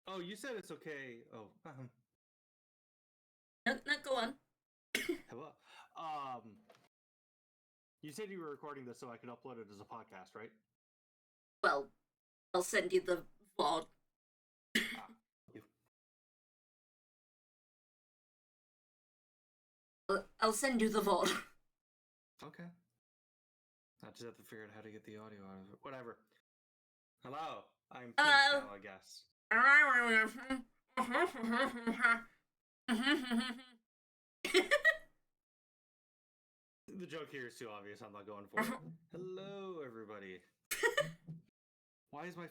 Oh, you said it's okay. Oh, No, go on. hello. You said you were recording this so I could upload it as a podcast, right? Well, I'll send you the VOD. You. I'll send you the VOD. Okay. I just have to figure out how to get the audio out of it. Whatever. Hello. I'm Pink Hello. now, I guess. The joke here is too obvious. I'm not going for it. Hello, everybody. Why is my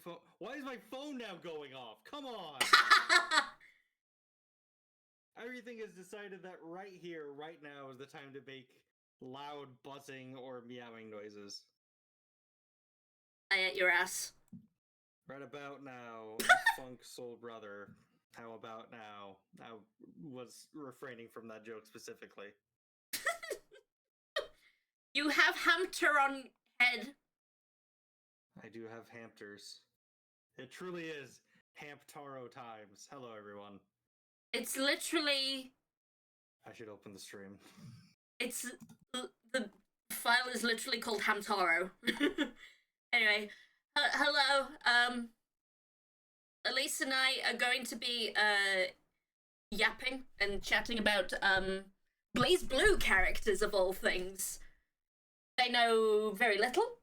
phone now going off? Come on. Everything is decided that right here, right now, is the time to make loud buzzing or meowing noises. I ate your ass. Right about now, Funk Soul Brother. How about now? I was refraining from that joke specifically. You have hamster on head. I do have hamsters. It truly is Hamptaro times. Hello, everyone. It's literally... I should open the stream. It's... The file is literally called Hamtaro. Anyway, hello. Elise and I are going to be yapping and chatting about BlazBlue characters of all things. They know very little.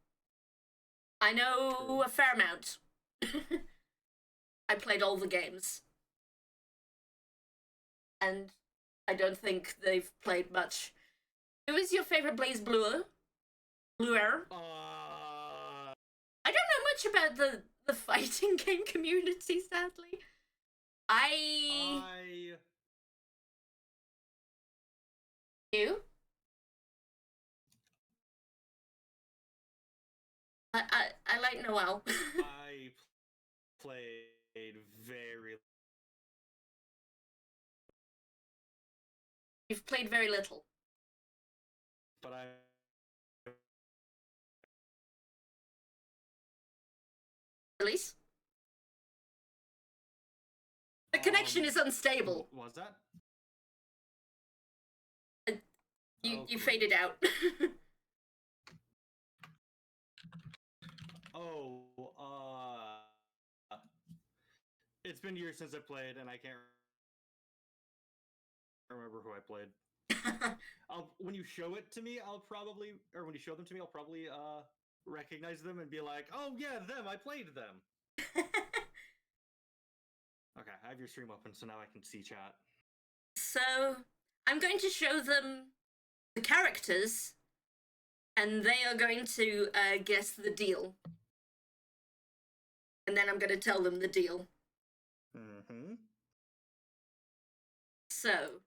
I know a fair amount. I played all the games. And I don't think they've played much. Who is your favorite BlazBlue? Bluer? I don't know much about the fighting game community, sadly. You? I like Noel. I played very... You've played very little. But I... Elise? The connection is unstable. Was that? You faded out. It's been years since I played, and I can't remember who I played. When you show it to me, when you show them to me, I'll probably recognize them and be like, oh yeah, them, I played them. Okay, I have your stream open, so now I can see chat. So I'm going to show them the characters, and they are going to guess the deal. And then I'm going to tell them the deal. Mm-hmm. So,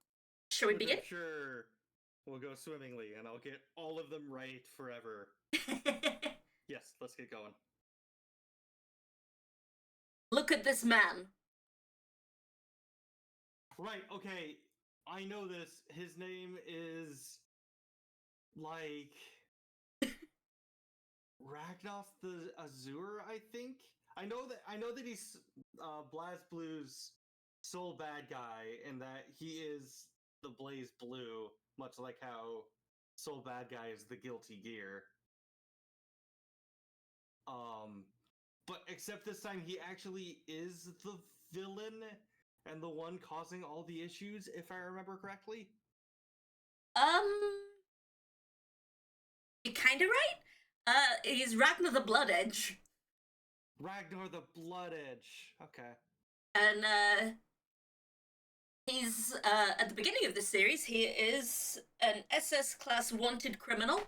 shall we begin? I'm sure we'll go swimmingly, and I'll get all of them right forever. Yes, let's get going. Look at this man. Right, okay. I know this. His name is like Ragnos the Azure, I think. I know that he's blazblue's sole bad guy, and that he is the blazblue, much like how sole bad guy is the guilty gear. But except this time he actually is the villain and the one causing all the issues, if I remember correctly. You're kind of right. He's Ragnar the Blood Edge. Ragnar the Blood Edge. Okay. And, he's, at the beginning of the series, he is an SS-class wanted criminal,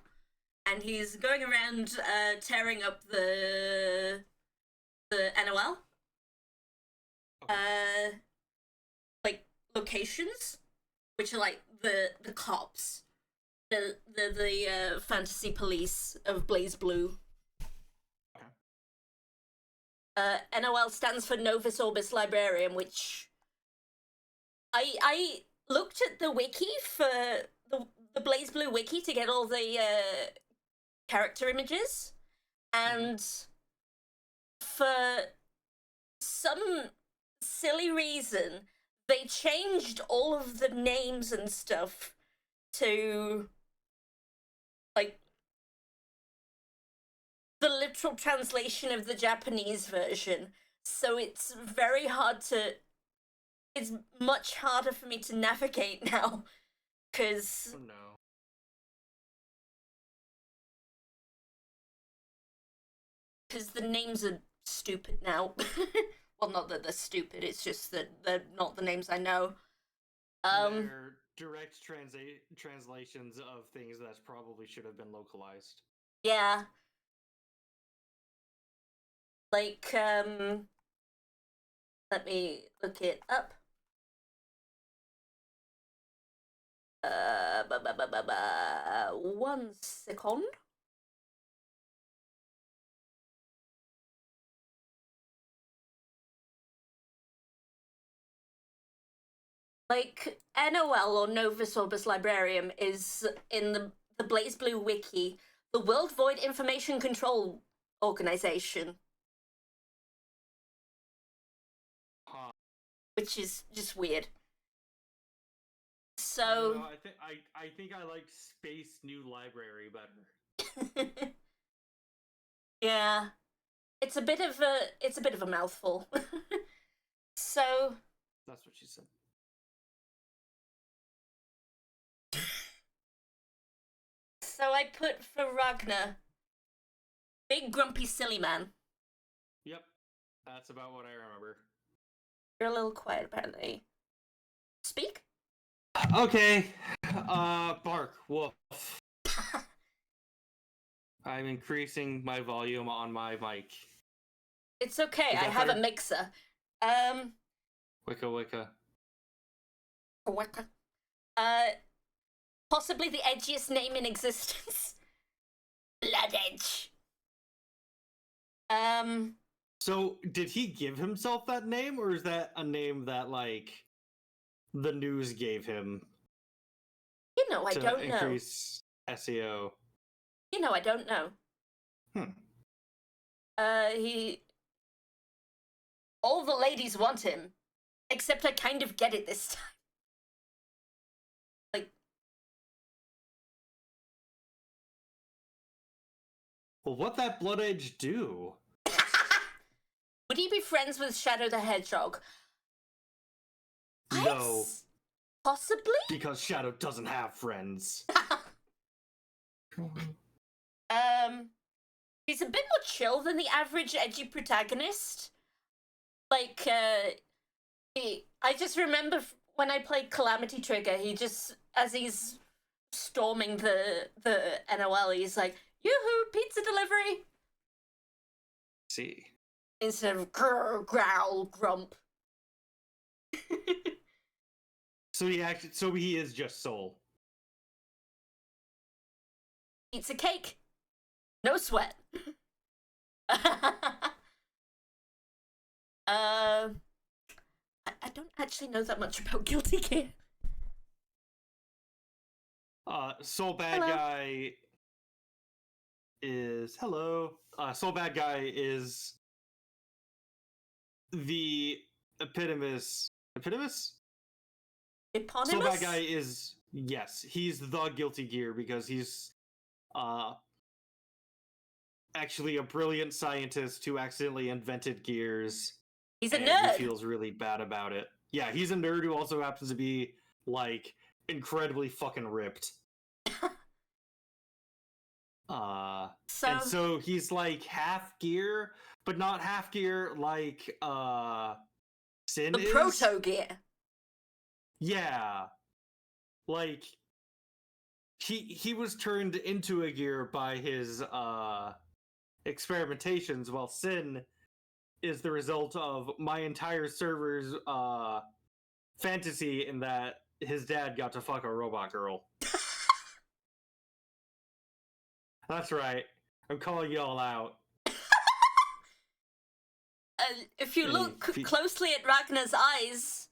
and he's going around, tearing up the NOL. Okay. Like, locations, which are, like, the cops. The fantasy police of blazblue. Okay. NOL stands for Novus Orbis Librarium, which I looked at the wiki for the blazblue wiki to get all the character images, and for some silly reason they changed all of the names and stuff to like the literal translation of the Japanese version, so it's very hard to. It's much harder for me to navigate now, because Oh no. the names are stupid now. Well, not that they're stupid, it's just that they're not the names I know. They're direct translations of things that probably should have been localized. Yeah. Like, let me look it up. One second. Like, NOL, or Novus Orbis Librarium, is in the blazblue wiki, the World Void Information Control Organization. Huh. Which is just weird. I So don't know, I think I liked Space New Library better. yeah, it's a bit of a mouthful. So That's what she said. so I put for Ragnar, big grumpy silly man. Yep, that's about what I remember. You're a little quiet apparently. Speak. Okay. Bark. Woof. I'm increasing my volume on my mic. It's okay. Is I that have better? a mixer. Wicca wicca. Waka. Possibly the edgiest name in existence. Blood Edge. So, did he give himself that name, or is that a name that, like, the news gave him You know, I to don't know. increase SEO? You know, I don't know. He. All the ladies want him, except I kind of get it this time. Like, Well, what that Blood Edge do? would he be friends with Shadow the Hedgehog? No, Possibly? because Shadow doesn't have friends. He's a bit more chill than the average edgy protagonist. Like, I just remember when I played Calamity Trigger, he just, as he's storming the NOL, he's like, yoo-hoo, pizza delivery! See. Instead of grr, growl, grump. So he is just Soul. Eats a cake. No sweat. I don't actually know that much about Guilty Gear. Soul Bad Guy is Soul Bad Guy is the epitomus. Eponymous? Soul Bad Guy is, yes, he's the Guilty Gear because he's actually a brilliant scientist who accidentally invented gears. He's a nerd. He feels really bad about it. Yeah, he's a nerd who also happens to be, like, incredibly fucking ripped. And so he's, like, half gear, but not half gear like, Sin the is. proto gear. Yeah. Like, he was turned into a gear by his, experimentations, while Sin is the result of my entire server's fantasy in that his dad got to fuck a robot girl. That's right. I'm calling y'all out. If you look closely at Ragnar's eyes,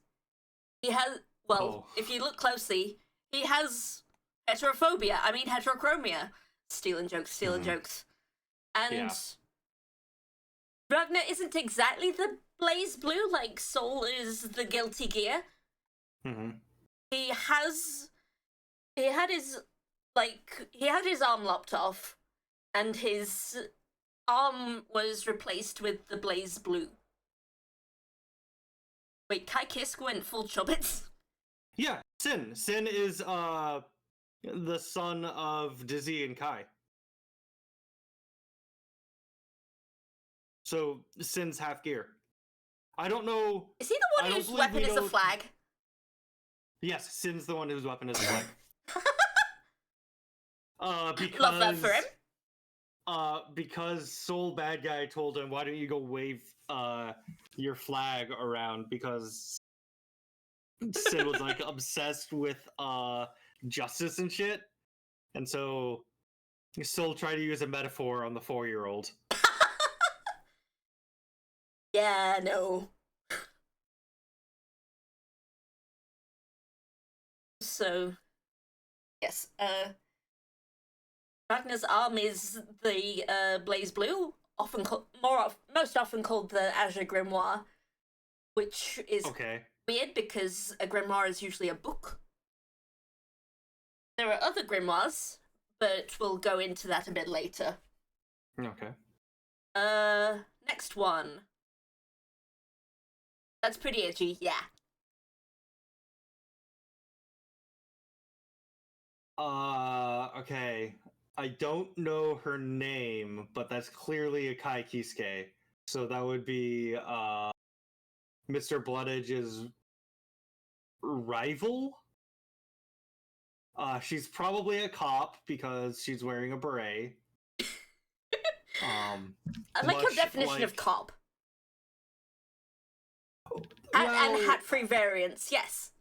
he has... Well, if you look closely, he has heterophobia. I mean, heterochromia. Stealing jokes. And Ragnar isn't exactly the blazblue, like Soul is the Guilty Gear. Mm-hmm. He had his arm lopped off, and his arm was replaced with the blazblue. Wait, Kai Kisk went full Chubbits? Yeah, Sin. Sin is the son of Dizzy and Kai. So Sin's half gear. I don't know. Is he the one whose weapon is a flag? Yes, Sin's the one whose weapon is a flag. Because, love that for him. Because Soul Bad Guy told him, "Why don't you go wave your flag around?" Because Sin was like obsessed with justice and shit, and so Soul tried to use a metaphor on the 4-year-old. Yeah, no. So, yes, Ragnar's arm is the blazblue, most often called the Azure Grimoire, which is weird because a grimoire is usually a book. There are other grimoires, but we'll go into that a bit later. Okay. Next one. That's pretty edgy, yeah. Okay. I don't know her name, but that's clearly a Kai Kisuke. So that would be, Mr. Bloodedge's rival? She's probably a cop because she's wearing a beret. I like your definition of cop. And hat-free variants, yes.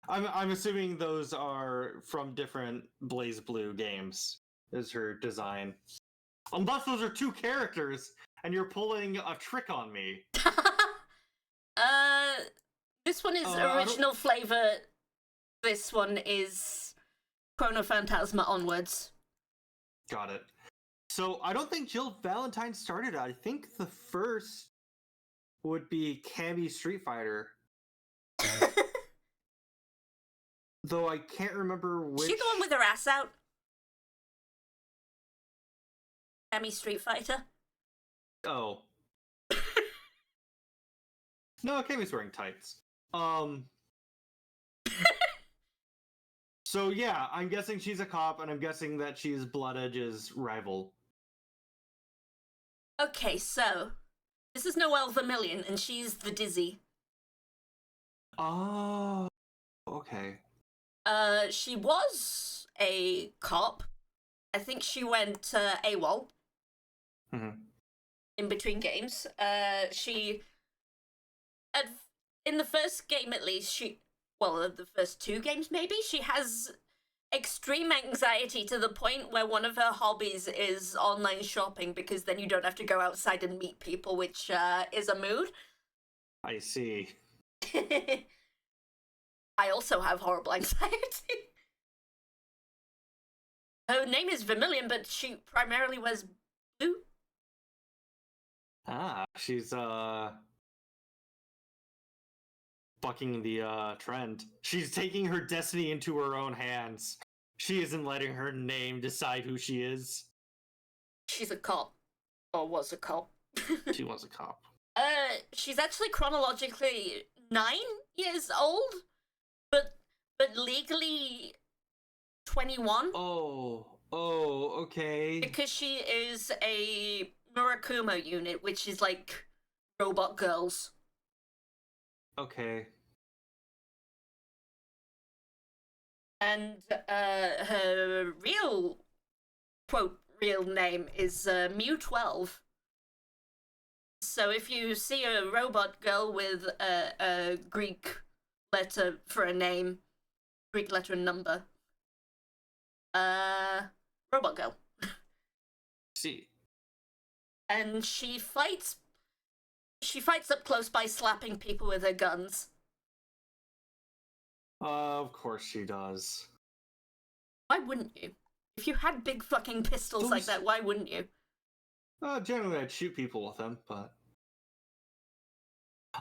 I'm assuming those are from different BlazBlue games, is her design. Unless those are two characters, and you're pulling a trick on me. This one is original flavor. This one is Chrono Phantasma onwards. Got it. So I don't think Jill Valentine started it. I think the first would be Cammy Street Fighter. Though I can't remember which... She the one with her ass out? Cammy Street Fighter? Oh. No, Cammy's wearing tights. So yeah, I'm guessing she's a cop, and I'm guessing that she's Bloodedge's rival. Okay, so This is Noelle Vermillion, and she's the Dizzy. Oh, okay. She was a cop. I think she went AWOL in between games. She, in the first game at least, the first two games maybe, she has extreme anxiety to the point where one of her hobbies is online shopping because then you don't have to go outside and meet people, which is a mood. I see. I also have horrible anxiety. Her name is Vermilion, but she primarily wears blue. Ah, she's bucking the trend. She's taking her destiny into her own hands. She isn't letting her name decide who she is. She's a cop. Or was a cop. She was a cop. She's actually chronologically 9 years old, but legally 21. Oh, okay. Because she is a Murakuma unit, which is like robot girls. Okay. And her real, quote, real name is Mew12. So if you see a robot girl with a Greek letter for a name, Greek letter and number, robot girl. See. And she fights up close by slapping people with her guns. Of course she does. Why wouldn't you? If you had big fucking pistols like that, why wouldn't you? Generally I'd shoot people with them, but...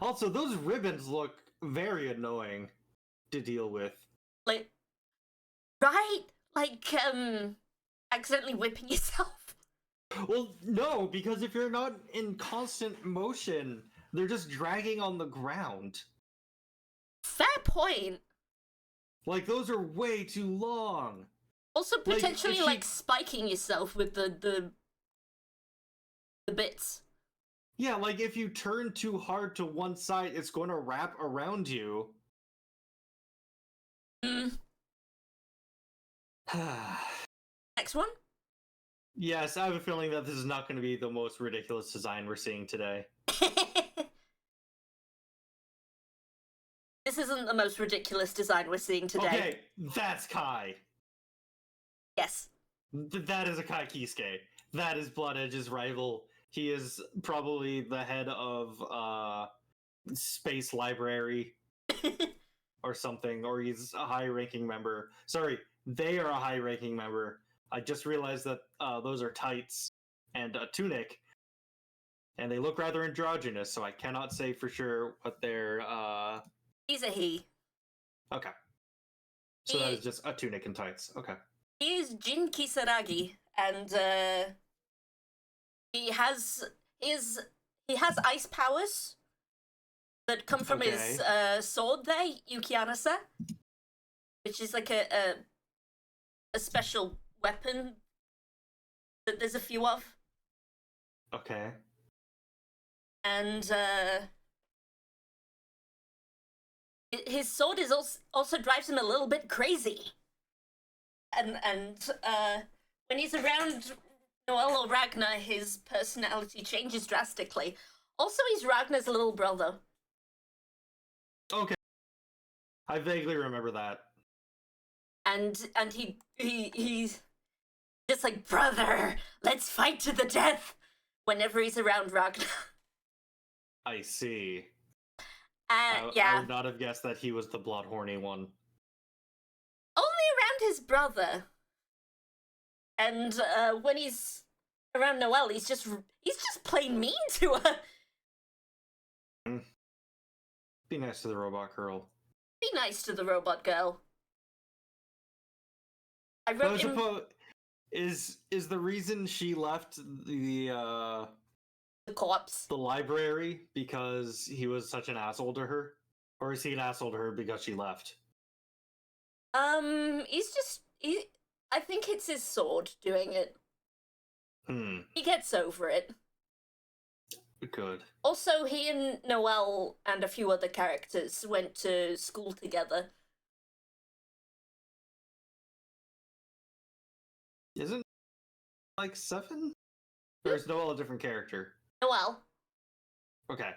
Also, those ribbons look very annoying to deal with. Like, right? Like, accidentally whipping yourself. Well, no, because if you're not in constant motion, they're just dragging on the ground. Fair point. Like, those are way too long. Also, potentially, like spiking yourself with the bits. Yeah, like, if you turn too hard to one side, it's going to wrap around you. Next one? Yes, I have a feeling that this is not going to be the most ridiculous design we're seeing today. This isn't the most ridiculous design we're seeing today. Okay, that's Kai. Yes. That is a Kai Kisuke. That is Blood Edge's rival. He is probably the head of Space Library or something, or he's a high-ranking member. Sorry, they are a high-ranking member. I just realized that those are tights and a tunic, and they look rather androgynous, so I cannot say for sure what they're... He's a he. Okay. So that is just a tunic and tights. Okay. He is Jin Kisaragi, and he has ice powers that come from his sword there, Yukianasa, which is like a special weapon that there's a few of. Okay. And his sword is also drives him a little bit crazy. And when he's around Noel or Ragnar, his personality changes drastically. Also, he's Ragnar's little brother. Okay. I vaguely remember that. And he's just like, brother, let's fight to the death whenever he's around Ragnar. I see. Yeah. I would not have guessed that he was the blood horny one. Only around his brother. And when he's around Noelle, he's just plain mean to her. Be nice to the robot girl. Be nice to the robot girl. I wrote suppose is the reason she left the corpse, the library, because he was such an asshole to her, or is he an asshole to her because she left? I think it's his sword doing it. He gets over it. Good. Also, he and Noelle and a few other characters went to school together. Isn't like 7? Or is Noelle a different character? Noelle. Okay.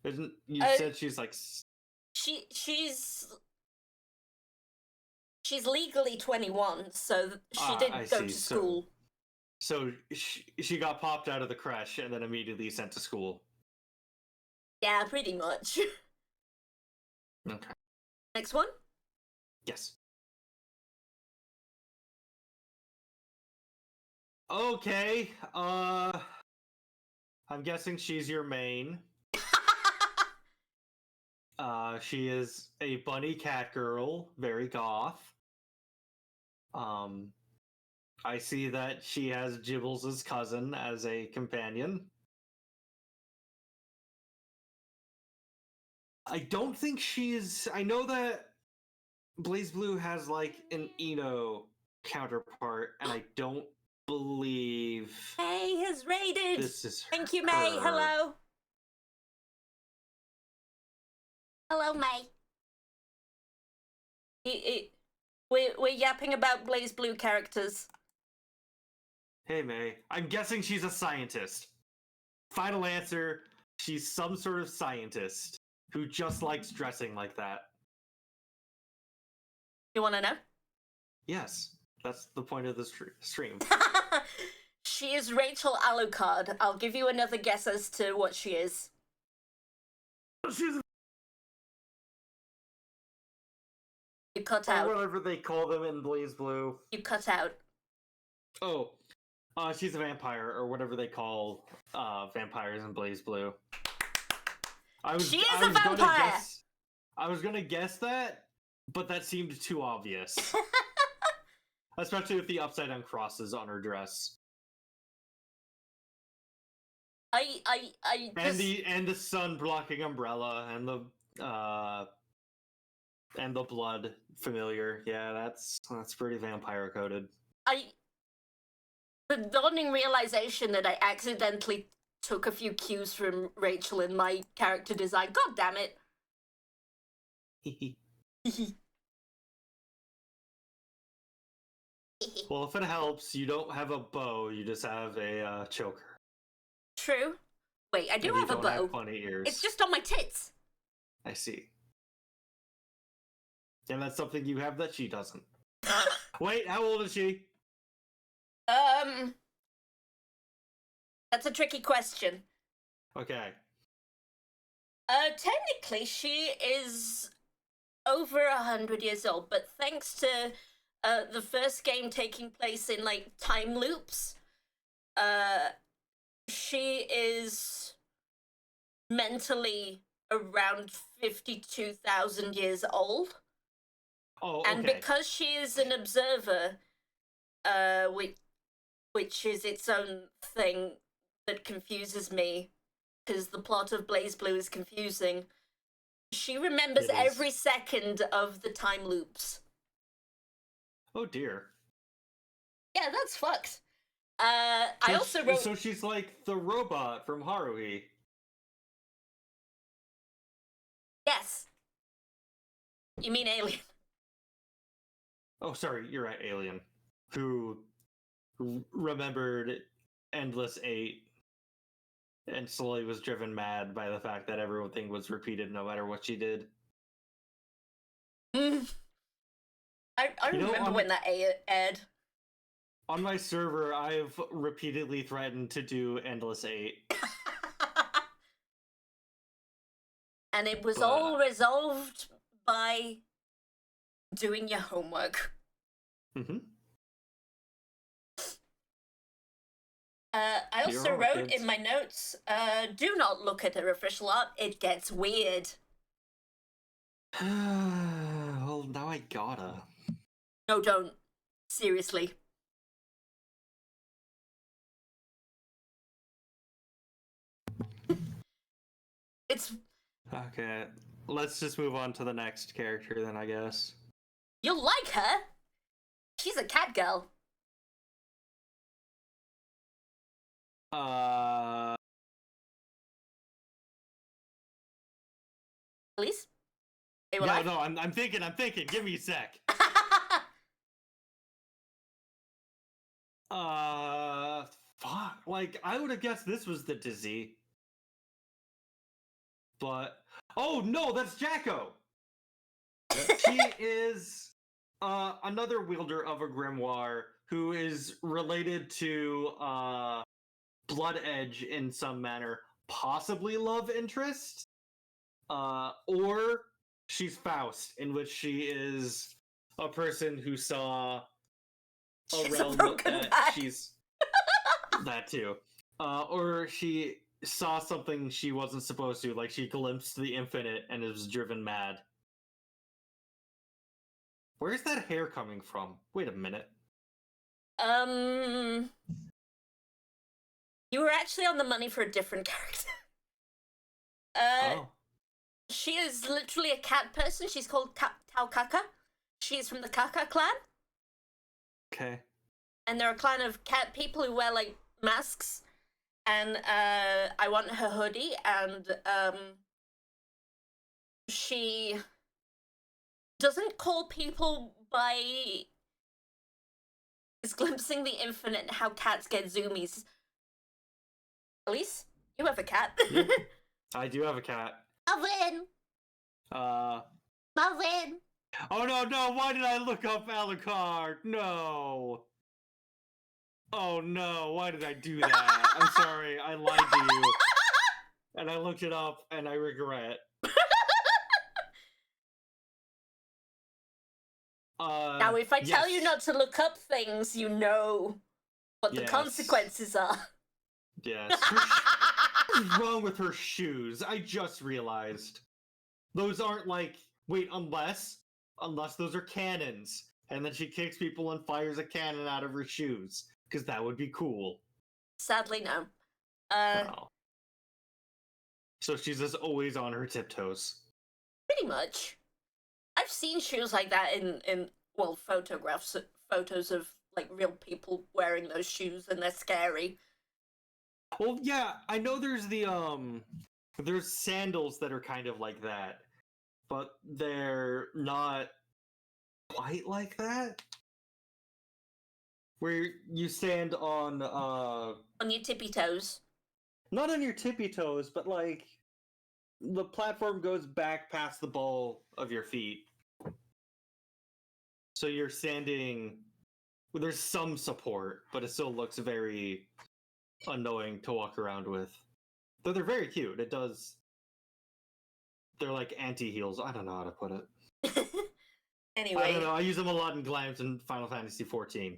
Isn't you said she's like she's legally 21, so she didn't go to school. So she got popped out of the creche and then immediately sent to school. Yeah, pretty much. Okay. Next one? Yes. Okay. I'm guessing she's your main. She is a bunny cat girl, very goth. I see that she has Gibbles' cousin as a companion. I don't think she's. I know that BlazBlue has like an Eno counterpart, and I don't believe May has raided. This is Thank you, May. her. Hello. Hello, May. We're yapping about BlazBlue characters. Hey, May. I'm guessing she's a scientist. Final answer, she's some sort of scientist who just likes dressing like that. You want to know? Yes, that's the point of the stream. She is Rachel Alucard. I'll give you another guess as to what she is. She's You cut out. or whatever they call them in BlazBlue. You cut out. Oh, she's a vampire, or whatever they call vampires in BlazBlue. She is a vampire! I was gonna guess that, but that seemed too obvious. Especially with the upside down crosses on her dress. And the sun blocking umbrella and the blood familiar. Yeah, that's pretty vampire coded. The dawning realization that I accidentally took a few cues from Rachel in my character design. God damn it. Well, if it helps, you don't have a bow, you just have a choker. True. Wait, I do have a bow. Have funny ears. It's just on my tits. I see. And that's something you have that she doesn't. Wait, how old is she? That's a tricky question. Okay. Technically, she is over 100 years old, but thanks to the first game taking place in, like, time loops, she is mentally around 52,000 years old. Oh, okay. And because she is an observer, which is its own thing that confuses me, because the plot of BlazBlue is confusing, she remembers every second of the time loops. Oh dear. Yeah, that's fucked. I also wrote... So she's like the robot from Haruhi. Yes. You mean Alien? Oh, sorry, you're right, Alien. Who remembered Endless 8 and slowly was driven mad by the fact that everything was repeated no matter what she did. I remember when that aired. On my server, I've repeatedly threatened to do Endless 8. And it was all resolved by doing your homework. Mm-hmm. I also wrote in my notes, do not look at her official art, it gets weird. Well, now I gotta. No, don't. Seriously. It's... Okay, let's just move on to the next character then, I guess. You'll like her! She's a cat girl. Please? Yeah, no, I'm thinking. Give me a sec. Fuck. Like, I would have guessed this was the Dizzy. But... Oh, no, that's Jacko! She is another wielder of a grimoire who is related to Blood Edge in some manner. Possibly love interest? Or she's Faust, in which she is a person who saw she's realm a broken that back. she's that too. Or she saw something she wasn't supposed to, like she glimpsed the infinite and is driven mad. Where's that hair coming from? Wait a minute. You were actually on the money for a different character. Oh. She is literally a cat person. She's called Taukaka. She's from the Kaka clan. Okay. And they're a clan of cat people who wear, like, masks. And, I want her hoodie, and, she doesn't call people by is glimpsing the infinite and how cats get zoomies. Elise, you have a cat. Yep. I do have a cat. Marvin! Marvin! Oh no, why did I look up Alucard? No. Oh no, why did I do that? I'm sorry, I lied to you. And I looked it up and I regret. Now, if I tell you not to look up things, you know what the consequences are. Yes. What's wrong with her shoes? I just realized. Those aren't like... Wait, unless those are cannons. And then she kicks people and fires a cannon out of her shoes. Because that would be cool. Sadly, no. Oh. So she's just always on her tiptoes. Pretty much. I've seen shoes like that in photos of, like, real people wearing those shoes, and they're scary. Well, yeah, I know there's there's sandals that are kind of like that, but they're not quite like that. Where you stand on your tippy toes. Not on your tippy toes, but like the platform goes back past the ball of your feet. So you're standing... Well, there's some support, but it still looks very annoying to walk around with. Though they're very cute. It does... They're like anti-heels. I don't know how to put it. Anyway. I don't know. I use them a lot in Glams in Final Fantasy XIV.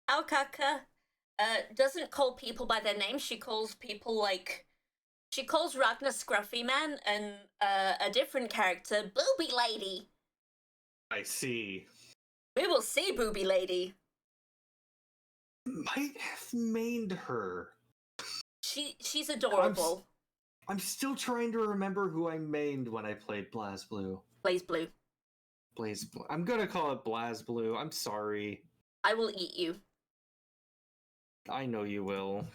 Alkaka doesn't call people by their name. She calls people like... She calls Ragnar Scruffy Man and a different character Booby Lady. I see. We will see, Booby Lady. Might have mained her. She's adorable. I'm still trying to remember who I mained when I played blazblue. blazblue. blazblue. I'm gonna call it blazblue. I'm sorry. I will eat you. I know you will.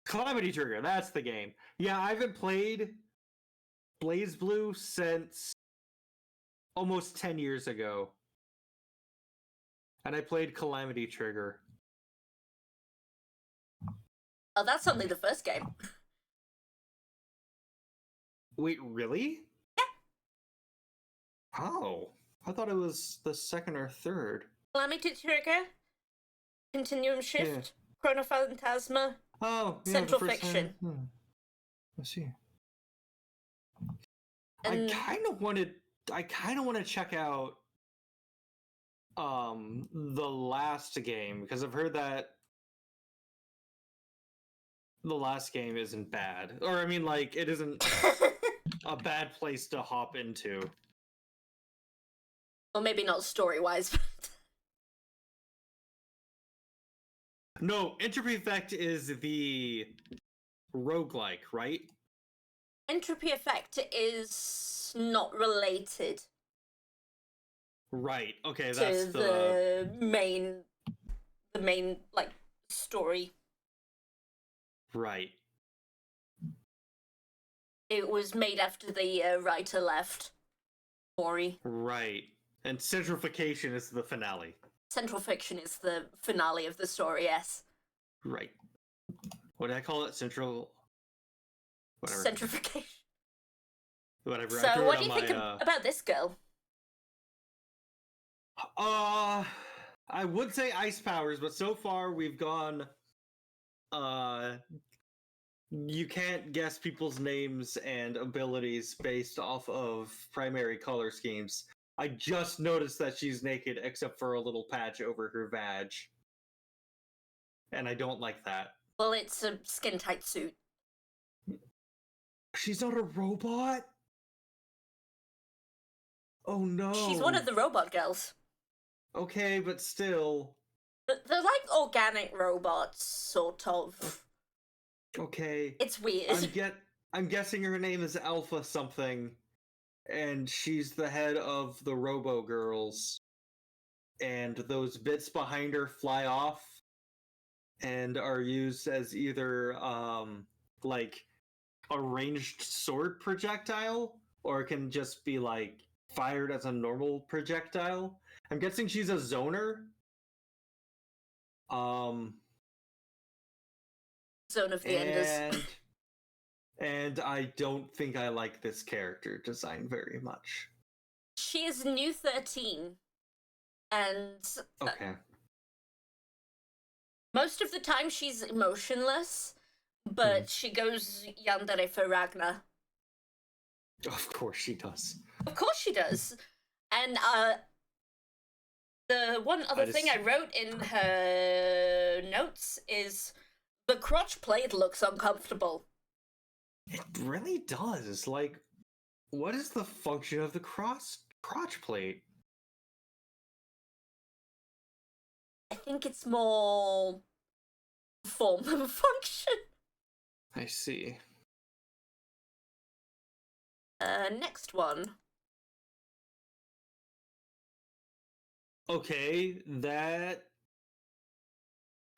Calamity Trigger, that's the game. Yeah, I haven't played blazblue since almost 10 years ago. And I played Calamity Trigger. Oh, that's only the first game. Wait, really? Yeah. Oh, I thought it was the second or third. Calamity Trigger, Continuum Shift, Chronophantasma, Oh, yeah, Central Fiction. I see. And... I kind of want to check out the last game, because I've heard that the last game isn't bad. Or I mean, like, it isn't a bad place to hop into. Well, maybe not story-wise, but... No, Entropy Effect is the roguelike, right? Entropy Effect is not related. Right. Okay, that's to the main like story. Right. It was made after the writer left. Mori. Right. And centrification is the finale. Central Fiction is the finale of the story, yes. Right. What did I call it? Central... Whatever. Centrification. Whatever. So what do you think about this girl? I would say ice powers, but so far we've gone... you can't guess people's names and abilities based off of primary color schemes. I just noticed that she's naked except for a little patch over her vag. And I don't like that. Well, it's a skin-tight suit. She's not a robot? Oh no. She's one of the robot girls. Okay, but still. They're like organic robots, sort of. Okay. It's weird. I'm guessing her name is Alpha something, and she's the head of the Robo Girls. And those bits behind her fly off and are used as either like a ranged sword projectile, or it can just be like fired as a normal projectile. I'm guessing she's a zoner. Zone of the Enders. And I don't think I like this character design very much. She is new 13. And okay. Most of the time she's emotionless, but she goes yandere for Ragnar. Of course she does. Of course she does. And the one other thing I wrote in her notes is the crotch plate looks uncomfortable. It really does. Like, what is the function of the crotch plate? I think it's more form than function. I see. Next one. Okay, that...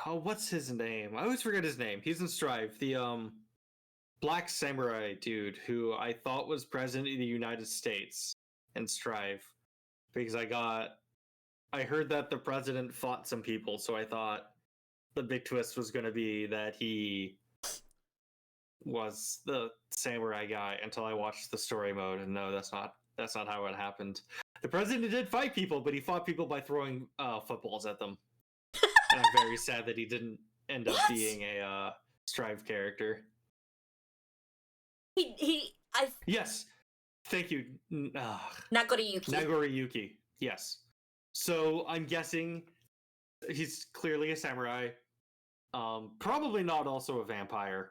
Oh, what's his name? I always forget his name. He's in Strive. The, Black Samurai dude who I thought was president of the United States in Strive. Because I heard that the president fought some people, so I thought the big twist was going to be that he was the samurai guy until I watched the story mode, and no, that's not how it happened. The president did fight people, but he fought people by throwing footballs at them. And I'm very sad that he didn't end up being a Strive character. Yes. Thank you. Nagoriyuki. Yes. So I'm guessing he's clearly a samurai. Probably not also a vampire.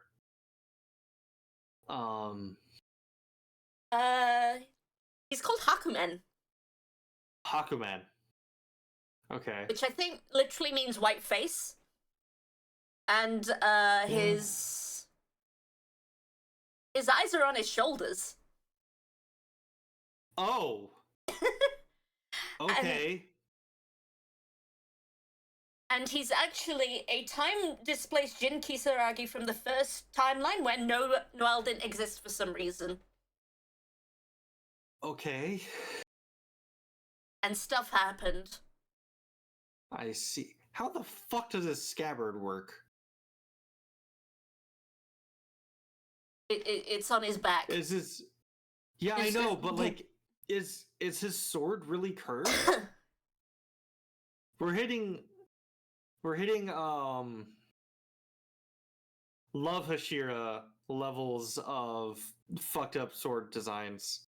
He's called Hakumen. Hakumen. Okay. Which I think literally means white face. And his eyes are on his shoulders. Oh. Okay. And he's actually a time-displaced Jin Kisaragi from the first timeline where Noel didn't exist for some reason. Okay. And stuff happened. I see. How the fuck does this scabbard work? It's on his back. Is this... Yeah, I know, but like, is his sword really curved? We're hitting Love Hashira levels of fucked up sword designs.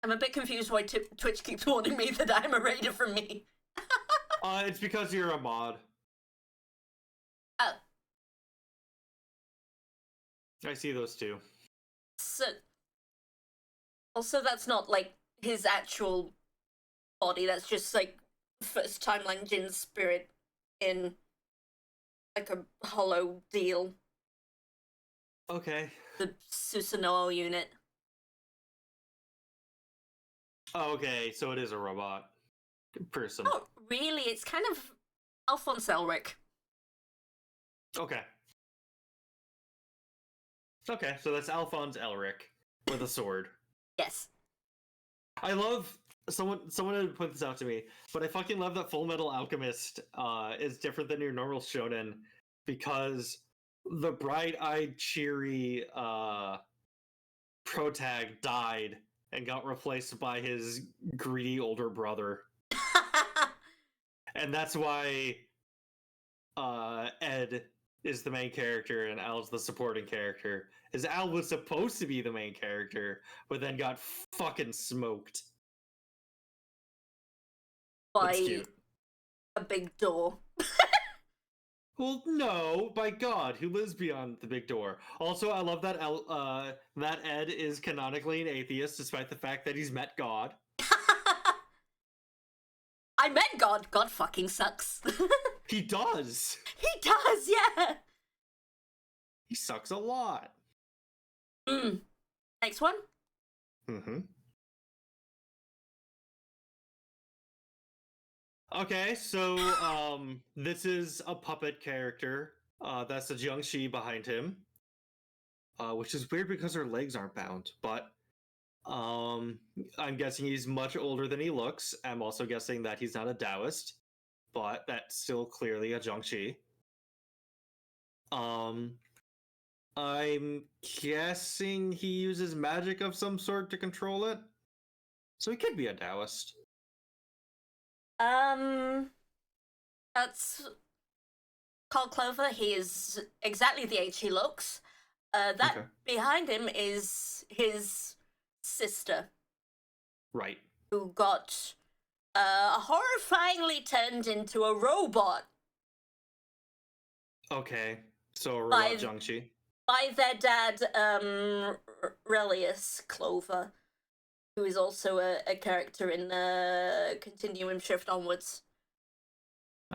I'm a bit confused why Twitch keeps warning me that I'm a raider from me. It's because you're a mod. Oh. I see those two. So, also, that's not, like, his actual body. That's just, like, first timeline Jin's spirit in, like, a hollow deal. Okay. The Susanoo unit. Oh, okay, so it is a robot person. Oh, really? It's kind of Alphonse Elric. Okay. Okay, so that's Alphonse Elric with a sword. Yes. I love someone had put this out to me, but I fucking love that Full Metal Alchemist is different than your normal shonen because the bright-eyed, cheery protag died and got replaced by his greedy older brother, and that's why Ed is the main character and Al's the supporting character. Is Al was supposed to be the main character, but then got fucking smoked. That's By cute. a big door. Well, no, by God, who lives beyond the big door? Also, I love that that Ed is canonically an atheist, despite the fact that he's met God. I met God. God fucking sucks. He does. He does, yeah. He sucks a lot. Next one. Mm-hmm. Okay, so this is a puppet character. That's the Jiangxi behind him. Which is weird because her legs aren't bound, but I'm guessing he's much older than he looks. I'm also guessing that he's not a Taoist, but that's still clearly a Jiangxi. I'm guessing he uses magic of some sort to control it. So he could be a Taoist. That's Carl Clover. He is exactly the age he looks. That Okay. behind him is his sister, Right. who got horrifyingly turned into a robot Okay. So By- robot Jiangxi. by their dad, Relius Clover, who is also a character in Continuum Shift Onwards.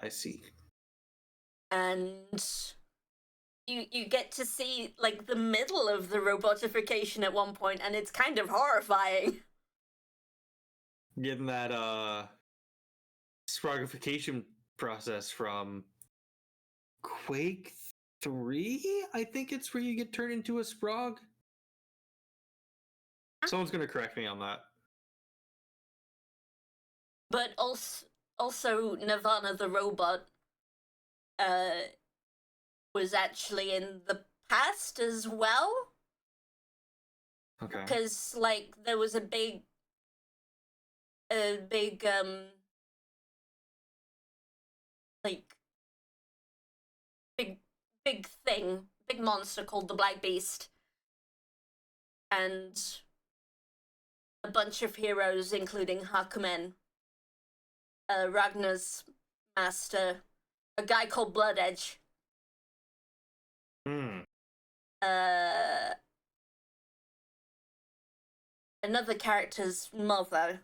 I see. And you get to see like the middle of the robotification at one point, and it's kind of horrifying. Getting that sprogification process from Quake 3, I think it's where you get turned into a sprog. Someone's gonna correct me on that. But also Nirvana the robot was actually in the past as well, Okay. because like there was a big like big thing, big monster called the Black Beast, and a bunch of heroes, including Hakumen, Ragnar's master, a guy called Blood Edge, another character's mother,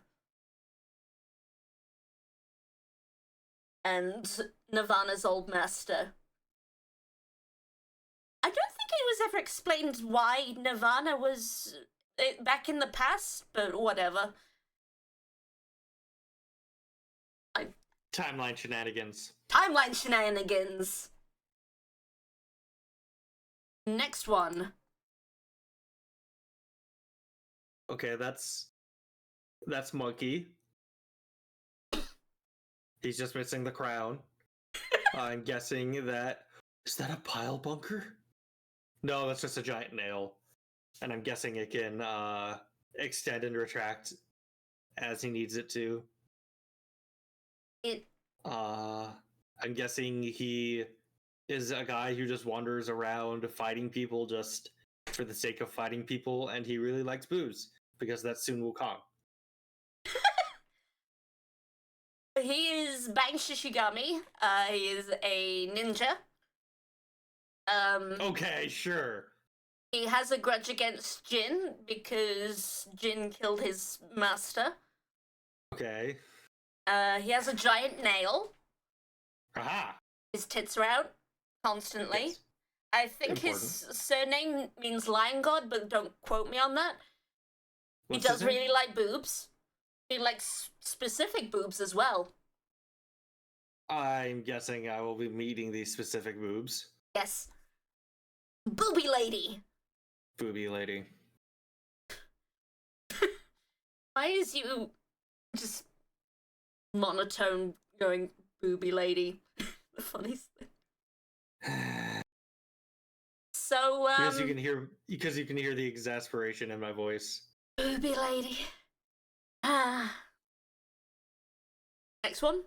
and Nirvana's old master. I don't think it was ever explained why Nirvana was back in the past, but whatever. Timeline shenanigans. Timeline shenanigans. Next one. Okay, that's Monkey. He's just missing the crown. I'm guessing that is that a pile bunker? No, that's just a giant nail. And I'm guessing it can extend and retract as he needs it to. I'm guessing he is a guy who just wanders around fighting people just for the sake of fighting people, and he really likes booze because that's Sun Wukong. He is Bang Shishigami. He is a ninja. Okay, sure. He has a grudge against Jin because Jin killed his master. Okay. He has a giant nail. Aha! His tits are out constantly. Yes. I think his surname means lion god, but don't quote me on that. What's he his does name? really like boobs. He likes specific boobs as well. I'm guessing I will be meeting these specific boobs. Yes. Booby lady. Booby lady. Why is you just monotone going booby lady? The funniest thing. So, because you can hear the exasperation in my voice. booby lady. Ah. Next one?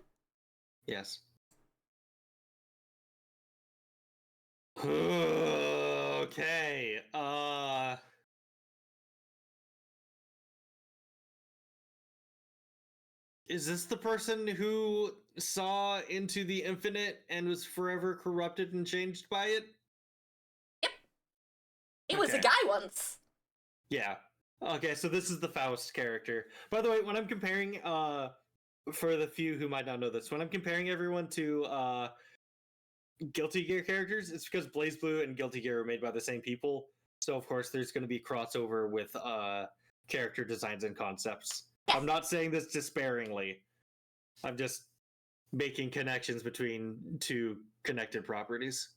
Yes. Okay. Is this the person who saw into the infinite and was forever corrupted and changed by it? Yep. He was a Okay. guy once. Yeah. Okay, so this is the Faust character. By the way, when I'm comparing, for the few who might not know this, when I'm comparing everyone to Guilty Gear characters, it's because BlazBlue and Guilty Gear are made by the same people. So of course there's going to be crossover with character designs and concepts. I'm not saying this despairingly. I'm just making connections between two connected properties.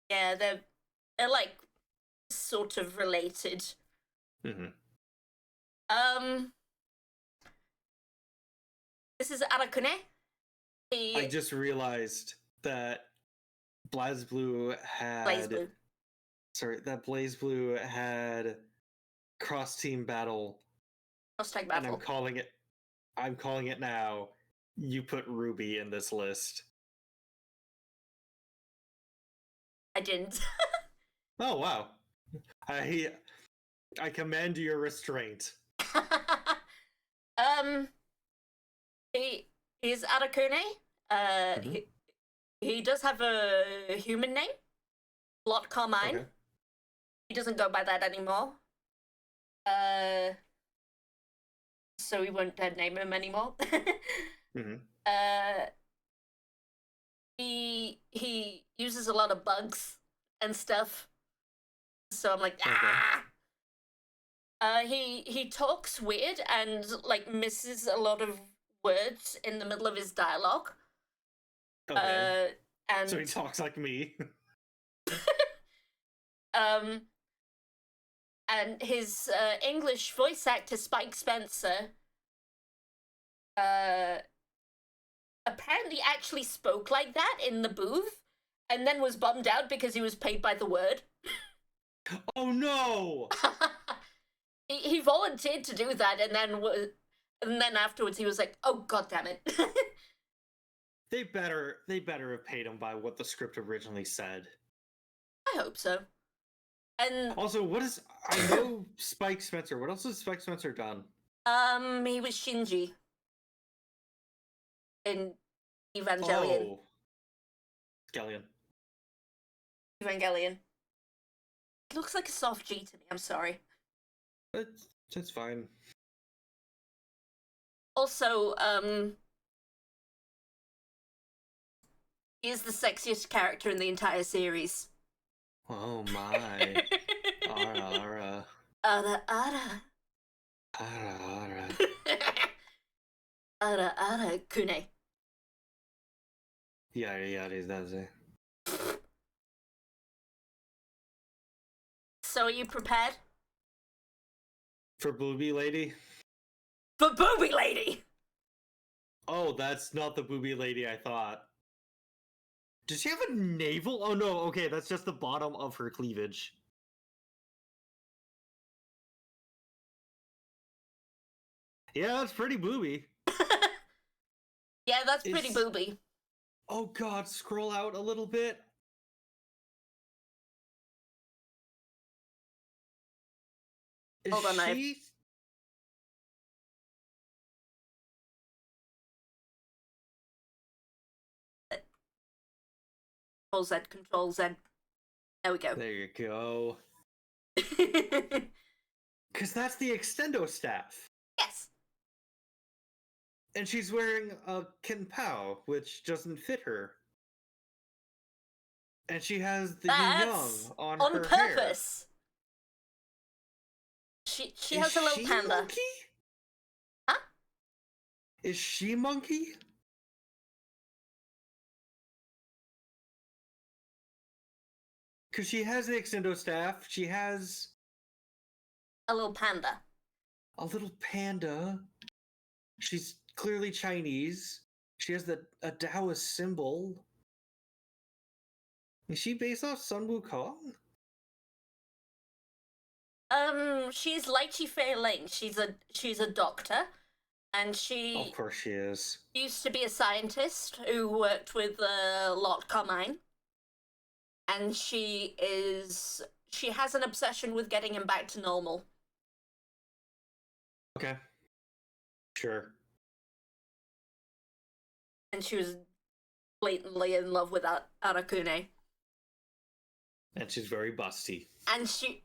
Yeah, they're like sort of related. Mm-hmm. This is Arakune. I just realized that BlazBlue had BlazBlue. Sorry, that BlazBlue had cross team battle, Cross-tag and battle. I'm calling it now. You put Ruby in this list. I didn't. Oh wow. I commend your restraint. He is Arakune. Mhm. He does have a human name, Lot Carmine. Okay. He doesn't go by that anymore. So we won't name him anymore. Mhm. He uses a lot of bugs and stuff. So I'm like, Okay. ah. He talks weird and like misses a lot of words in the middle of his dialogue. Okay. And So he talks like me. And his English voice actor Spike Spencer apparently actually spoke like that in the booth, and then was bummed out because he was paid by the word. Oh no! He volunteered to do that, and then afterwards he was like, "Oh God damn it!" They better have paid him by what the script originally said. I hope so. And Also, I know Spike Spencer. What else has Spike Spencer done? he was Shinji in Evangelion. Oh, Skellion. Evangelion. It looks like a soft G to me. I'm sorry. That's fine. Also, he is the sexiest character in the entire series. Oh my. Ara. Ara ara. Ara. Ara ara kune. Yada, that's it. So are you prepared? For Booby Lady? For Booby Lady! Oh, that's not the Booby Lady I thought. Does she have a navel? Oh no, okay, that's just the bottom of her cleavage. Yeah, that's pretty booby. Yeah, that's pretty booby. Oh god, scroll out a little bit. Hold on, she... Control Z, Control Z. There we go. There you go. Because that's the extendo staff. Yes. And she's wearing a Kenpao, which doesn't fit her. And she has the Yin Yang on her purpose. Hair. She has a little panda. Monkey? Huh? Is she monkey? Because she has the extendo staff. She has A little panda. a little panda. She's clearly Chinese. She has a Taoist symbol. Is she based off Sun Wukong? She's Lychee Fei Ling. She's a doctor, and she Of course she is. used to be a scientist who worked with Lord Carmine. And she has an obsession with getting him back to normal. Okay. Sure. And she was blatantly in love with Arakune. And she's very busty. And she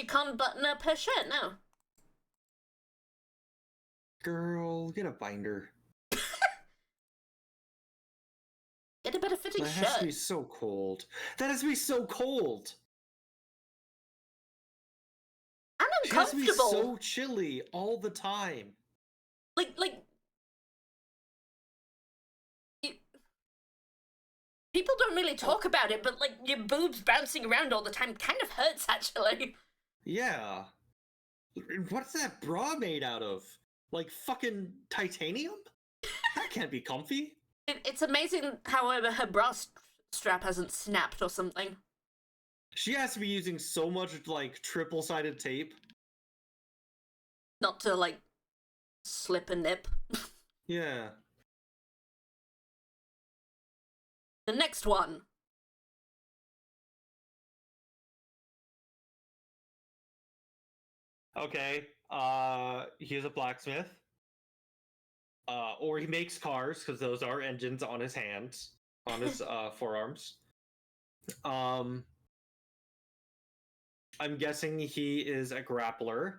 can't button up her shirt now. Girl, get a binder. Get a better fitting That shirt. has to be so cold. That has to be so cold. And She has to be uncomfortable. so chilly all the time. Like people don't really talk about it, but like your boobs bouncing around all the time kind of hurts actually. Yeah. What's that bra made out of? Like fucking titanium? That can't be comfy. It's amazing how her bra strap hasn't snapped or something. She has to be using so much like triple-sided tape. Not to like slip a nip. Yeah. The next one. Okay. He's a blacksmith. Or he makes cars, because those are engines on his hands, on his forearms. I'm guessing he is a grappler.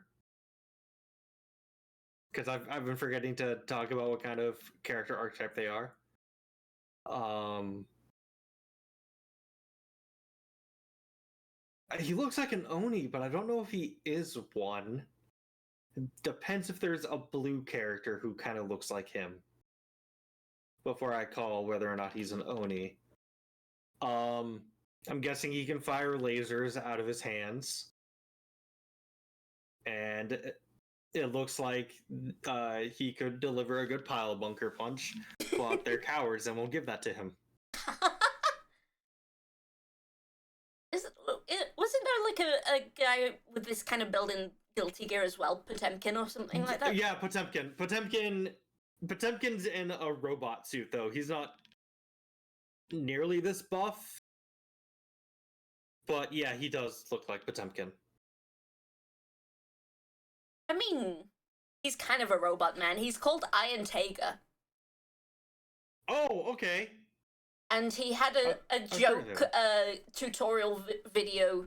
Because I've been forgetting to talk about what kind of character archetype they are. He looks like an Oni, but I don't know if he is one. Depends if there's a blue character who kind of looks like him before I call whether or not he's an Oni. I'm guessing he can fire lasers out of his hands. And it looks like he could deliver a good pile bunker punch, but they're cowards and won't give that to him. Wasn't there like a guy with this kind of built-in Guilty Gear as well, Potemkin or something like that? Yeah, Potemkin. Potemkin's in a robot suit, though. He's not nearly this buff. But yeah, he does look like Potemkin. I mean, he's kind of a robot man. He's called Iron Tiger. Oh, okay. And he had a joke tutorial video,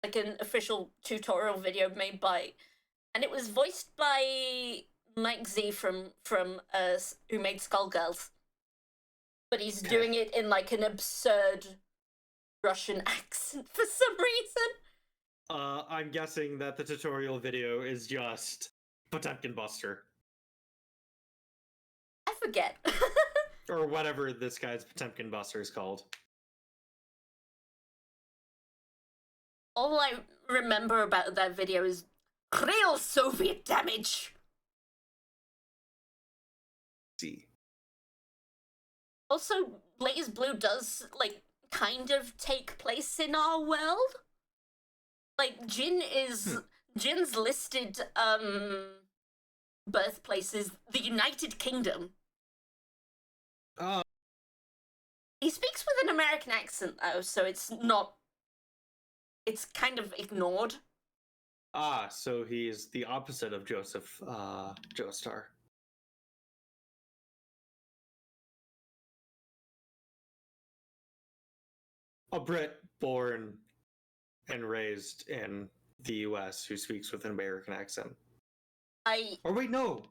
like an official tutorial video made by, and it was voiced by Mike Z from who made Skullgirls. But he's doing it in like an absurd Russian accent for some reason. I'm guessing that the tutorial video is just Potemkin Buster. I forget. Or whatever this guy's Potemkin Buster is called. All I remember about that video is real Soviet damage. See. Also, BlazBlue does, like, kind of take place in our world. Like, Jin's listed, birthplace is the United Kingdom. He speaks with an American accent, though, so it's kind of ignored. So he is the opposite of Joseph Joestar. A Brit born and raised in the US who speaks with an American accent. Or wait, no!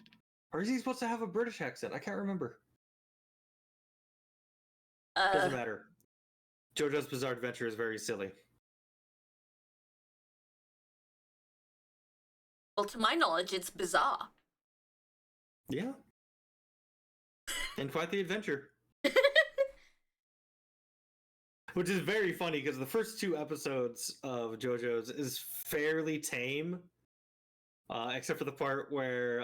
Or is he supposed to have a British accent? I can't remember. Doesn't matter. JoJo's Bizarre Adventure is very silly. Well, to my knowledge, it's bizarre. Yeah. And quite the adventure. which is very funny because the first 2 episodes of JoJo's is fairly tame, except for the part where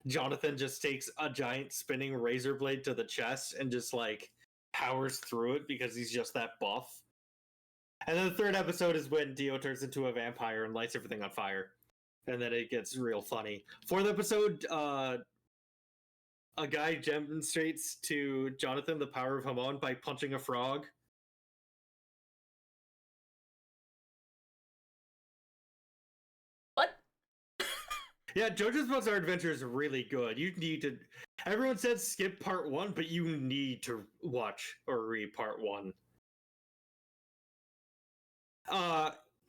Jonathan just takes a giant spinning razor blade to the chest and just like powers through it because he's just that buff. And then the 3rd episode is when Dio turns into a vampire and lights everything on fire. And then it gets real funny. 4th episode, a guy demonstrates to Jonathan the power of Hamon by punching a frog. What? Yeah, JoJo's Bizarre Adventure is really good. You need to. Everyone says skip part 1, but you need to watch or read part 1.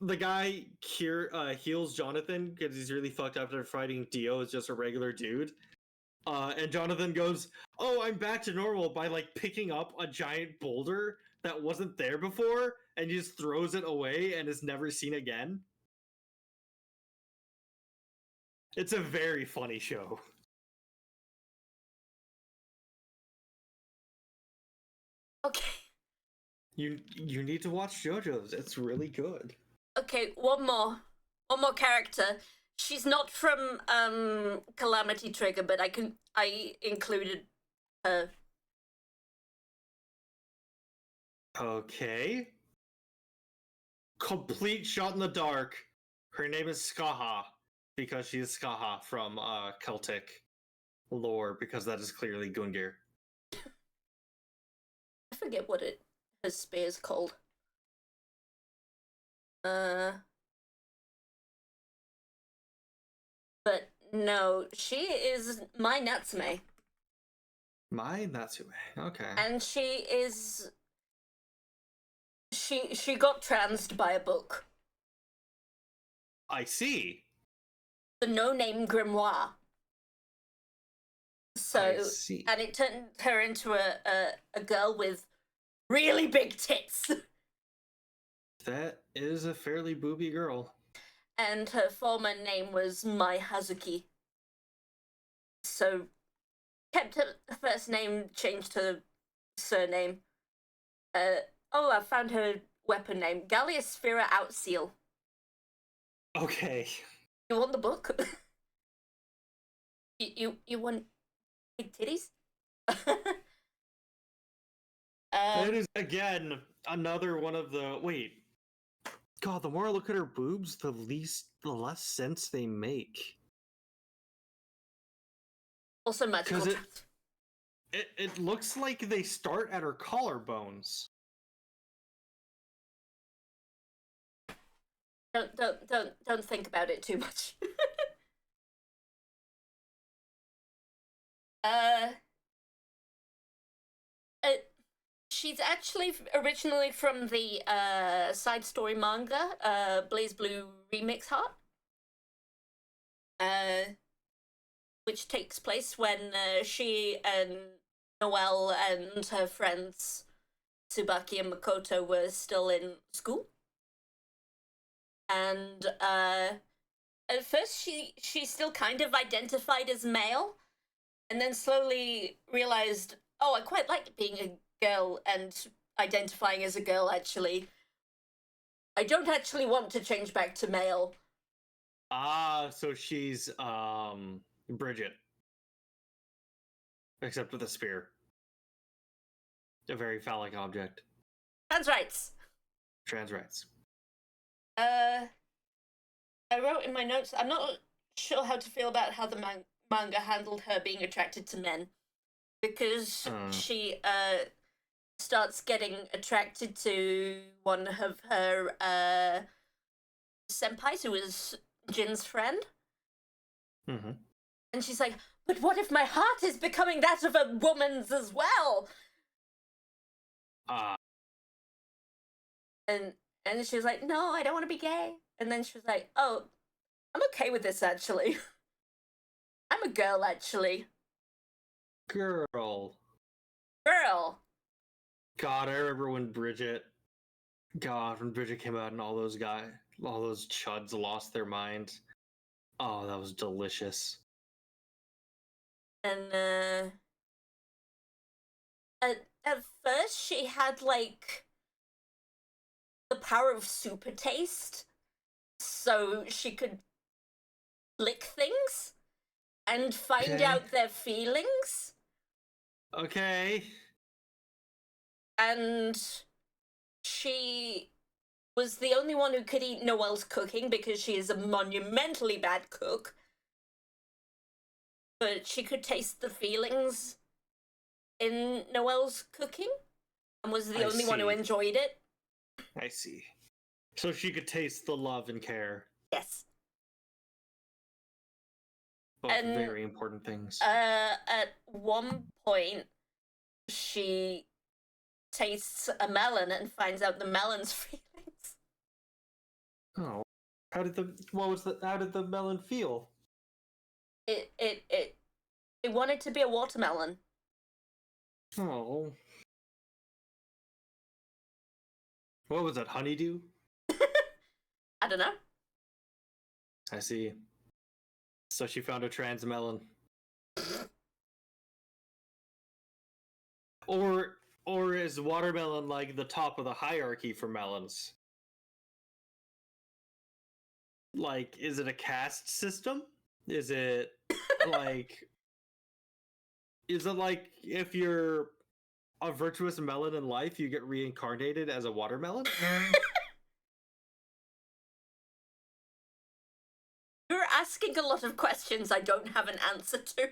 The guy heals Jonathan because he's really fucked up after fighting Dio as just a regular dude. And Jonathan goes, "Oh, I'm back to normal," by like picking up a giant boulder that wasn't there before and he just throws it away and is never seen again. It's a very funny show. Okay. You need to watch JoJo's. It's really good. Okay, one more character. She's not from Calamity Trigger, but I included her. Okay. Complete shot in the dark. Her name is Skaha because she is Skaha from Celtic lore because that is clearly Gungnir. I forget what her spear is called. But no, she is my Natsume. My Natsume. Okay. And she got transed by a book. I see. The No Name Grimoire. So, I see. and it turned her into a girl with really big tits. That is a fairly booby girl. And her former name was Mai Hazuki. So, kept her first name, changed her surname. I found her weapon name. Galliosphera Outseal. Okay. You want the book? you want big titties? It is, again, another one of the... Wait. God, the more I look at her boobs, the less sense they make. Also magical. Because it looks like they start at her collarbones. Don't think about it too much. She's actually originally from the side story manga, BlazBlue Remix Heart, which takes place when she and Noelle and her friends Tsubaki and Makoto were still in school. And at first she still kind of identified as male, and then slowly realized, oh, I quite like being a girl and identifying as a girl, actually. I don't actually want to change back to male. Ah, so she's Bridget. Except with a spear. A very phallic object. Trans rights. Trans rights. I wrote in my notes, I'm not sure how to feel about how the manga handled her being attracted to men. Because she starts getting attracted to one of her senpais, who is Jin's friend. Mm-hmm. And she's like, but what if my heart is becoming that of a woman's as well? And she was like, no, I don't want to be gay. And then she was like, oh, I'm okay with this, actually. I'm a girl, actually. Girl. God, I remember when Bridget came out and all those chuds lost their mind. Oh, that was delicious. And at first she had like the power of super taste, so she could lick things and find Okay. out their feelings. Okay. And she was the only one who could eat Noelle's cooking because she is a monumentally bad cook. But she could taste the feelings in Noelle's cooking and was the only one who enjoyed it. I see. So she could taste the love and care. Yes. Both And, very important things. At one point, she tastes a melon and finds out the melon's feelings. Oh. How did the melon feel? It wanted to be a watermelon. Oh. What was that, honeydew? I don't know. I see. So she found a trans melon. Or is watermelon like the top of the hierarchy for melons? Like, is it a caste system? Is it like if you're a virtuous melon in life, you get reincarnated as a watermelon? You're asking a lot of questions I don't have an answer to.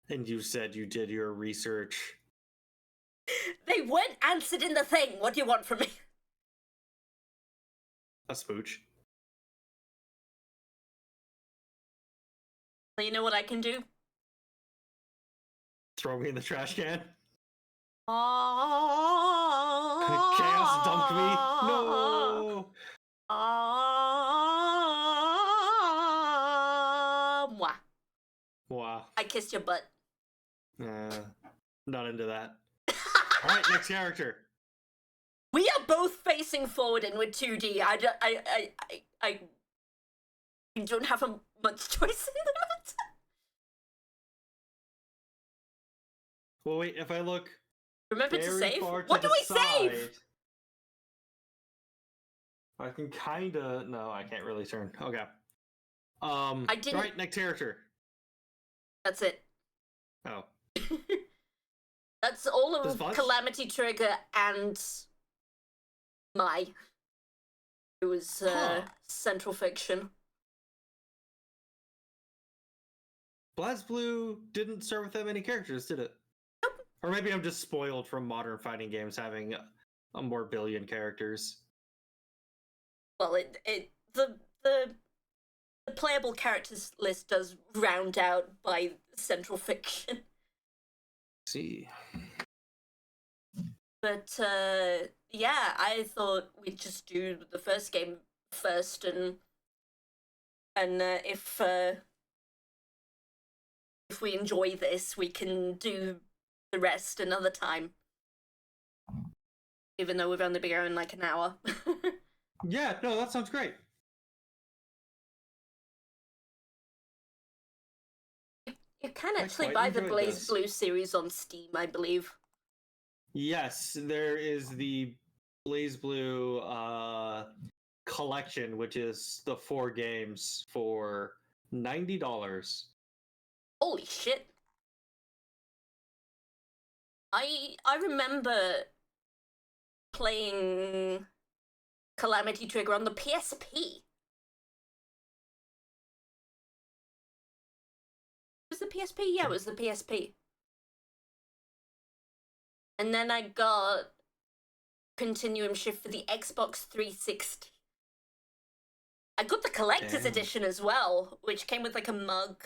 And you said you did your research. They weren't answered in the thing. What do you want from me? A smooch. You know what I can do? Throw me in the trash can. Oh, Chaos dumped me. No. Mwah. Wow. I kissed your butt. Not into that. All right, next character. We are both facing forward and with 2D. I don't have much choice in the matter. Well, wait. If I look, remember to save. what do we save? I can kinda. No, I can't really turn. Okay. I didn't. Right, next character. That's it. Oh. That's all of Calamity Trigger and Mai. It was Central Fiction. BlazBlue didn't start with that many characters, did it? Nope. Or maybe I'm just spoiled from modern fighting games having a more billion characters. Well, the playable characters list does round out by Central Fiction. See. But yeah, I thought we'd just do the first game first, and if we enjoy this, we can do the rest another time. Even though we've only been going like an hour. Yeah, no, that sounds great. You can actually buy the BlazBlue series on Steam, I believe. Yes, there is the BlazBlue collection, which is the 4 games for $90. Holy shit. I remember playing Calamity Trigger on the PSP. Was the PSP? Yeah, it was the PSP. And then I got Continuum Shift for the Xbox 360. I got the collector's edition as well, which came with like a mug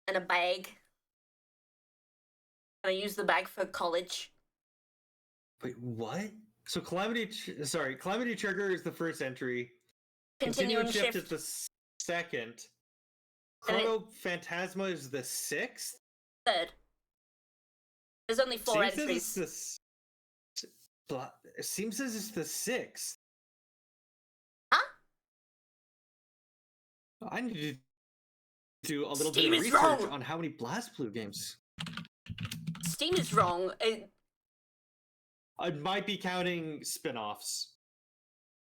and a bag. And I used the bag for college. Wait, what? So Calamity Trigger is the first entry. Continuum Shift is the second. Chrono Phantasma is the 6th? Third. There's only 4 entries. It seems as it's the 6th. Huh? I need to do a little Steam bit of research wrong. on how many BlazBlue games. Steam is wrong. I might be counting spin-offs.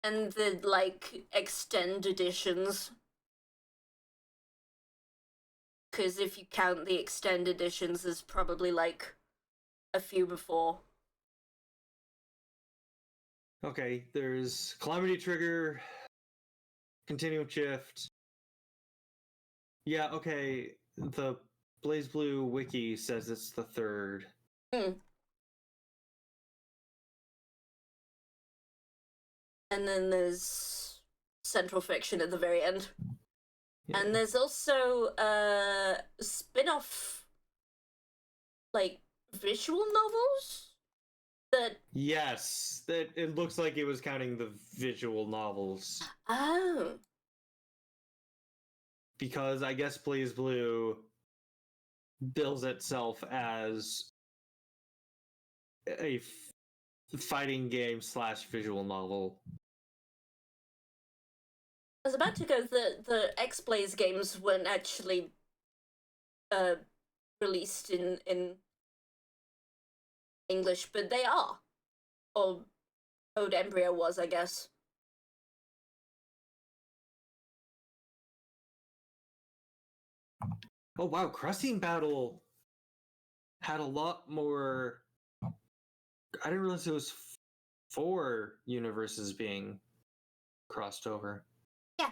And the, like, extend editions. Because if you count the extend editions, there's probably, like, a few before. Okay, there's Calamity Trigger, Continuum Shift. Yeah, okay, the BlazBlue wiki says it's the third. Hmm. And then there's Central Fiction at the very end. Yeah. And there's also spin-off, like, visual novels that... Yes, that it looks like it was counting the visual novels. Oh. Because I guess BlazBlue bills itself as a fighting game / visual novel. I was about to go, the X-Blaze games weren't actually released in English, but they are. Or Code Embryo was, I guess. Oh wow, Crushing Battle had a lot more. I didn't realize it was 4 universes being crossed over. Yeah.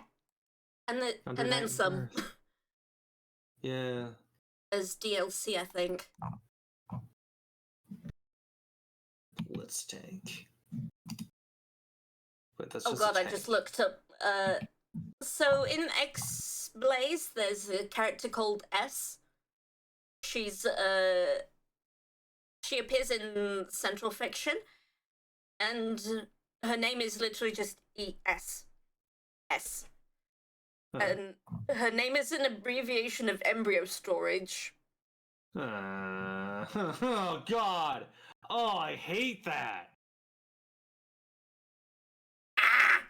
And Under and then that some. universe. Yeah. As DLC, I think. Let's tank. Wait, that's Oh just god, a I tank. just looked up. So in X Blaze, there's a character called S. She's she appears in Central Fiction, and her name is literally just ES. S. And her name is an abbreviation of embryo storage. Oh god! Oh, I hate that. Ah!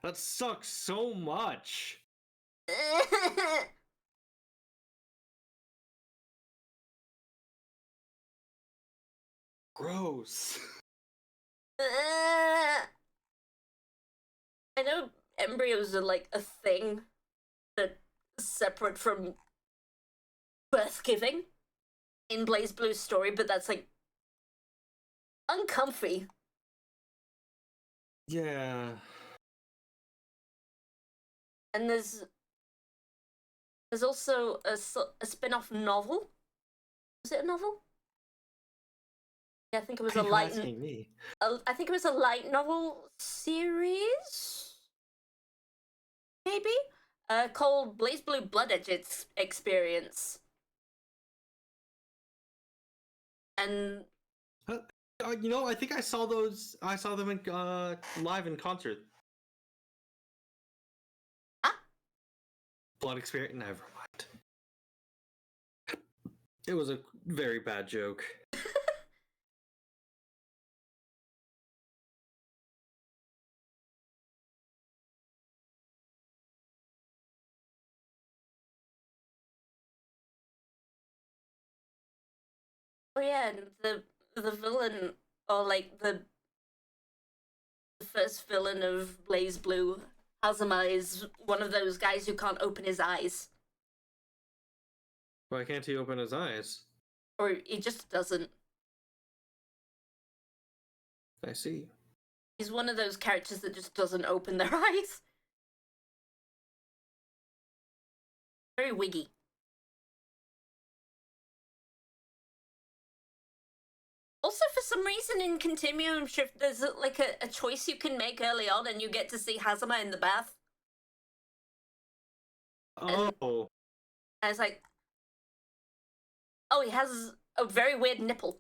That sucks so much. Gross. I know embryos are like a thing that's separate from birth giving in BlazBlue's story, but that's like uncomfy. Yeah. And there's also a spin-off novel. Was it a novel? Yeah, I think it was Why are you asking me? I think it was a light novel series, maybe, called BlazBlue Blood Edge Experience. And You know, I think I saw those. I saw them in live in concert. ah, Blood experience. Never mind. It was a very bad joke. oh yeah, and the villain, or like the first villain of BlazBlue, Hazama, is one of those guys who can't open his eyes, Why can't he open his eyes? or he just doesn't. I see. He's one of those characters that just doesn't open their eyes. Very wiggy. Also, for some reason in Continuum Shift, there's like a choice you can make early on, and you get to see Hazama in the bath. Oh. And I was like, oh, he has a very weird nipple.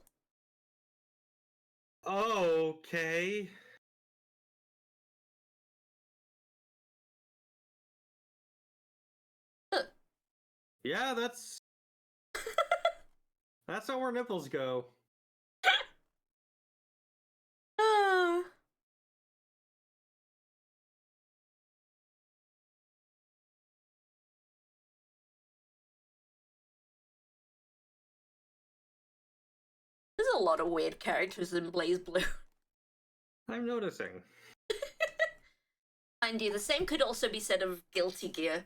Okay. Yeah, that's not where nipples go. There's a lot of weird characters in BlazBlue. I'm noticing. Mind you, the same could also be said of Guilty Gear.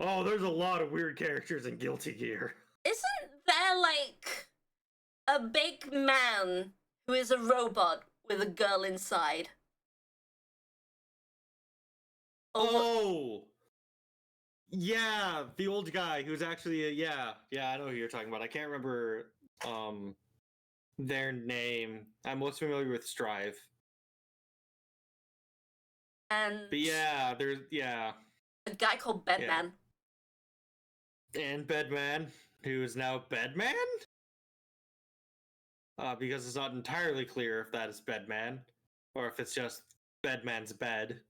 Oh, there's a lot of weird characters in Guilty Gear. Isn't there, like, a big man who is a robot with a girl inside? Oh! Yeah, the old guy who's actually yeah, I know who you're talking about. I can't remember their name. I'm most familiar with Strive. And But yeah, there's a guy called Bedman. Yeah. And Bedman, who is now Bedman? Because it's not entirely clear if that is Bedman or if it's just Bedman's bed.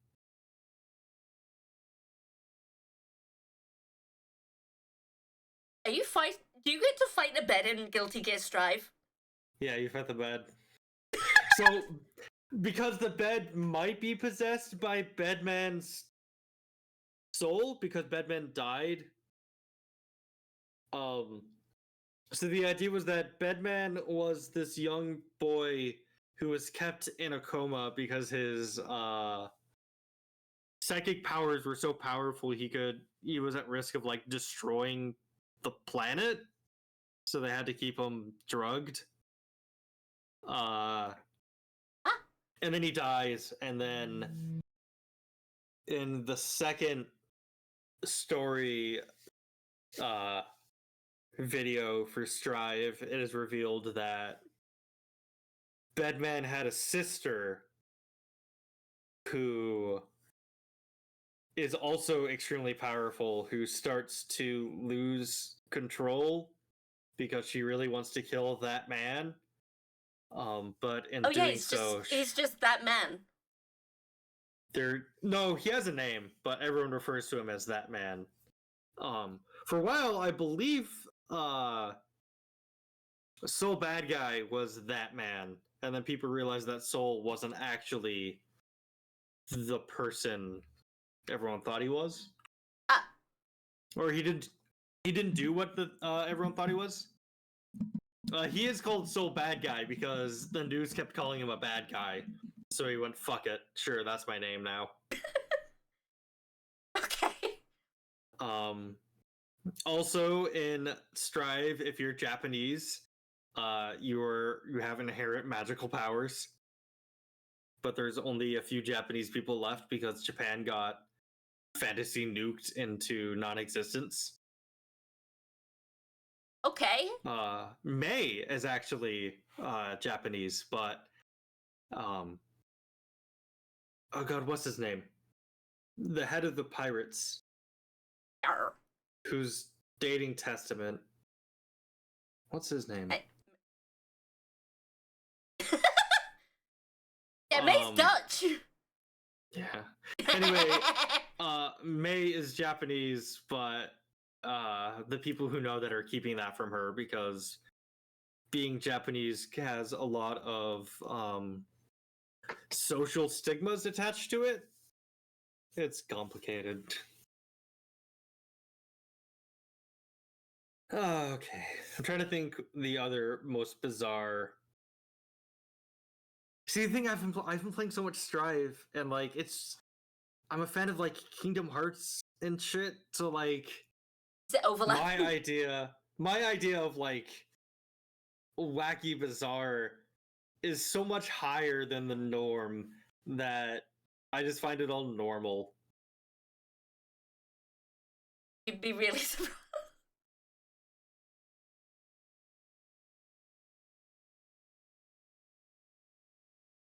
Do you get to fight a bed in Guilty Gear Strive? Yeah, you fight the bed. So, because the bed might be possessed by Bedman's soul, because Bedman died. So the idea was that Bedman was this young boy who was kept in a coma because his psychic powers were so powerful he was at risk of like destroying the planet. So they had to keep him drugged. And then he dies, and then in the second story video for Strive, it is revealed that Bedman had a sister who is also extremely powerful, who starts to lose control because she really wants to kill that man. But in doing so, he's just that man. No, he has a name, but everyone refers to him as that man. For a while, I believe Soul Bad Guy was that man, and then people realized that Soul wasn't actually the person everyone thought he was. Or he didn't do what everyone thought he was. He is called Soul Bad Guy because the news kept calling him a bad guy. So he went, fuck it. Sure, that's my name now. Okay. Also in Strive, if you're Japanese, you have inherent magical powers. But there's only a few Japanese people left because Japan got fantasy nuked into non-existence. Okay. May is actually Japanese, but oh god, what's his name? The head of the pirates, who's dating Testament. What's his name? Yeah, May's Dutch. Yeah. Anyway, May is Japanese, but the people who know that are keeping that from her because being Japanese has a lot of social stigmas attached to it. It's complicated. Okay, I'm trying to think the other most bizarre. See, the thing I've been playing so much Strive, and like I'm a fan of like Kingdom Hearts and shit. So like, is it overlap? My idea of like wacky bizarre is so much higher than the norm that I just find it all normal. You'd be really surprised.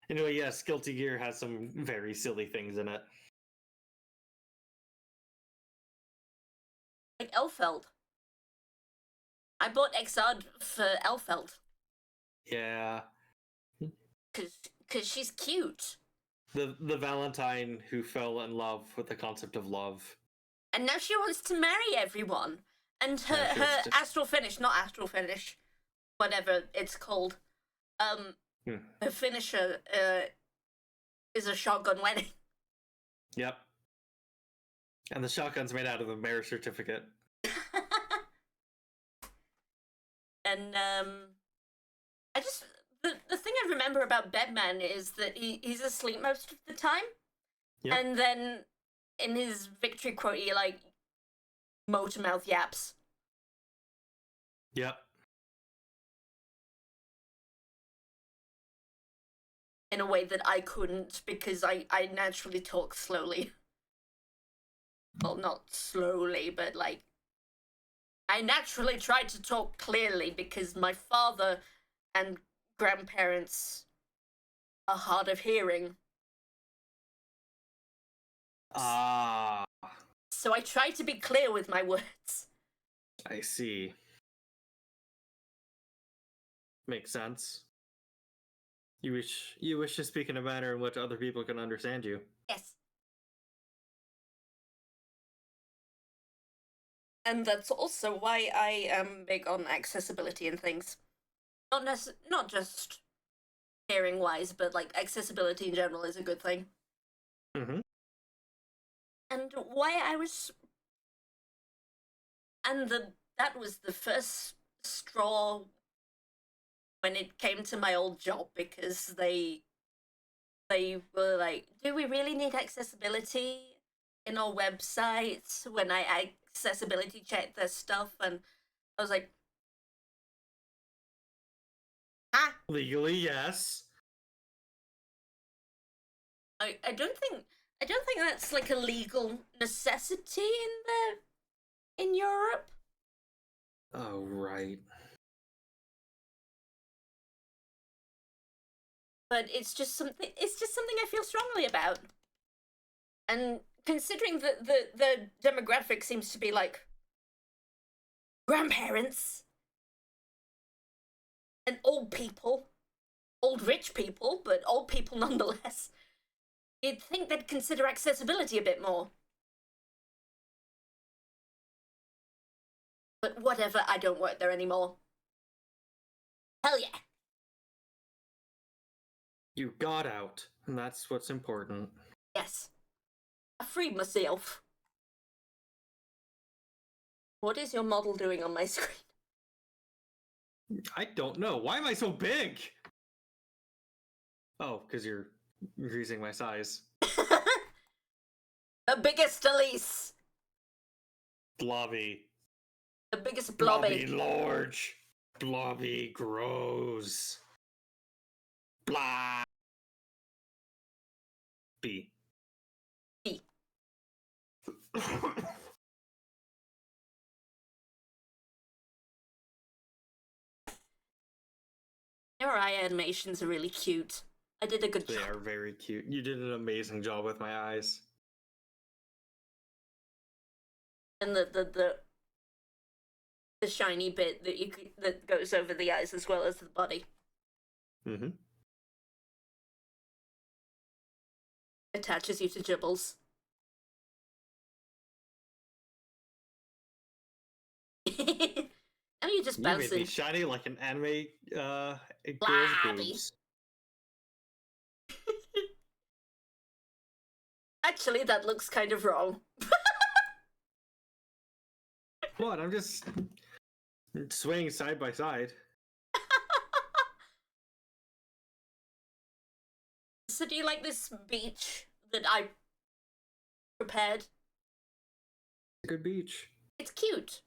Anyway, yes, Guilty Gear has some very silly things in it. Like Elfeld. I bought Exard for Elfeld. Yeah. Cause she's cute. The Valentine who fell in love with the concept of love. And now she wants to marry everyone. And her astral finish, not astral finish, whatever it's called. Her finisher is a shotgun wedding. Yep. And the shotgun's made out of a marriage certificate. And I just the thing I remember about Bedman is that he's asleep most of the time, Yep. and then in his victory quote, he like motor mouth yaps. Yep. In a way that I couldn't because I naturally talk slowly. Well, not slowly, but like I naturally try to talk clearly because my father and grandparents are hard of hearing. Ah, So I try to be clear with my words. I see. Makes sense. You wish to speak in a manner in which other people can understand you. Yes. And that's also why I am big on accessibility and things. Not just hearing wise, but like accessibility in general is a good thing. Mm-hmm. And why I was and that was the first straw when it came to my old job because they were like, do we really need accessibility in our website? When I accessibility checked their stuff, and I was like, Legally, yes. I don't think that's like a legal necessity in Europe. Oh, right. But it's just something I feel strongly about. And considering that the demographic seems to be like grandparents and old people, old rich people, but old people nonetheless, you'd think they'd consider accessibility a bit more. But whatever, I don't work there anymore. Hell yeah. You got out, and that's what's important. Yes. I freed myself. What is your model doing on my screen? I don't know. Why am I so big? Oh, because you're increasing my size. The biggest Elise. Blobby. The biggest blobby. Blobby large. Blobby grows. Blah. B. B. Your eye animations are really cute. I did a good job. They are very cute. You did an amazing job with my eyes. And the shiny bit that that goes over the eyes as well as the body. Mm-hmm. Attaches you to Jibbles. Now you're just You made bouncing. me shiny like an anime girl's Blobby. boobs. Actually, that looks kind of wrong. What? I'm just swaying side by side. So do you like this beach that I prepared? It's a good beach. It's cute.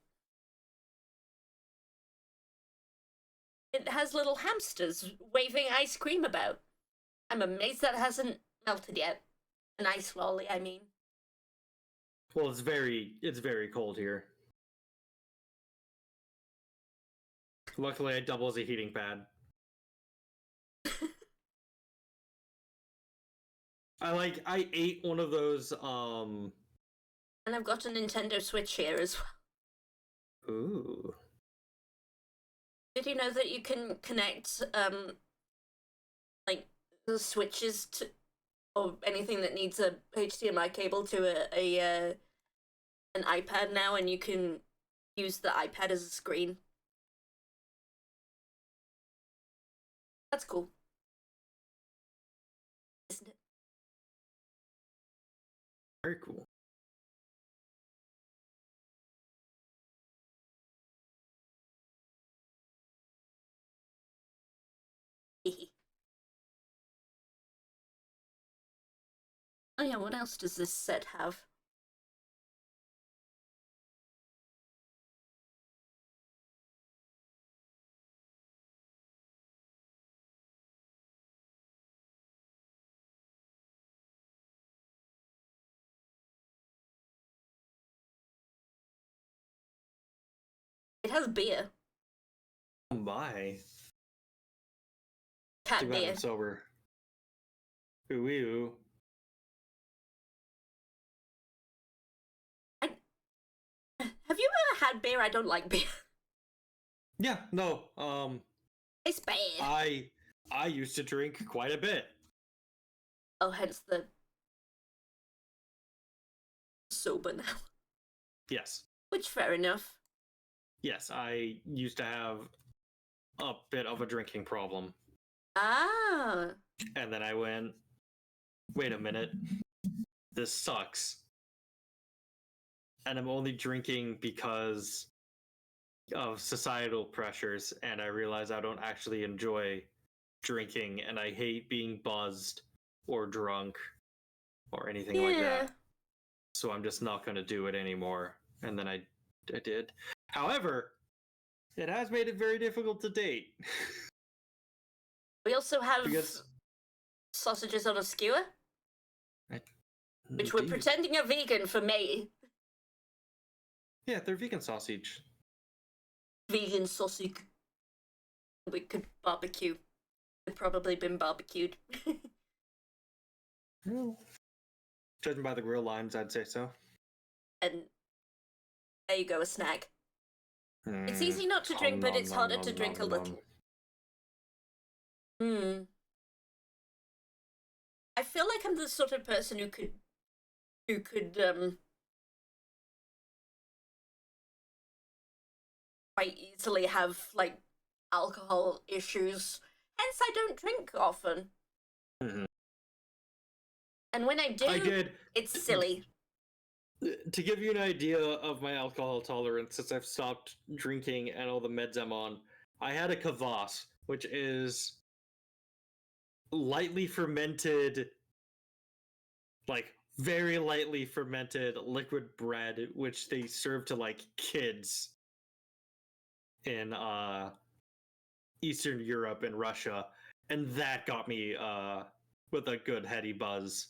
It has little hamsters waving ice cream about. I'm amazed that hasn't melted yet. An ice lolly, I mean. Well, it's very cold here. Luckily, I double as a heating pad. I ate one of those, And I've got a Nintendo Switch here as well. Ooh. Did you know that you can connect, like, the switches to, or anything that needs a HDMI cable to an iPad now, and you can use the iPad as a screen? That's cool. Isn't it? Very cool. Oh yeah, what else does this set have? It has beer. Oh my. Cat Too bad beer. I'm sober. Ooh, ooh. Have you ever had beer? I don't like beer. Yeah, no. It's bad. I used to drink quite a bit. Oh, hence the sober now. Yes. Which, fair enough. Yes, I used to have a bit of a drinking problem. Ah. And then I went, wait a minute, this sucks. And I'm only drinking because of societal pressures, and I realize I don't actually enjoy drinking, and I hate being buzzed or drunk or anything like that. So I'm just not going to do it anymore. And then I did. However, it has made it very difficult to date. We also have Because sausages on a skewer, which we're Indeed. pretending are vegan for me. Yeah, they're vegan sausage. Vegan sausage. We could barbecue. They've probably been barbecued. Well, judging by the grill lines, I'd say so. And there you go, a snack. It's easy not to drink, but it's harder to drink a little. I feel like I'm the sort of person who could quite easily have like alcohol issues. Hence, I don't drink often. Mm-hmm. And when I do, it's silly. To give you an idea of my alcohol tolerance, since I've stopped drinking and all the meds I'm on, I had a kvass, which is lightly fermented, like very lightly fermented liquid bread, which they serve to like kids in Eastern Europe and Russia, and that got me with a good heady buzz,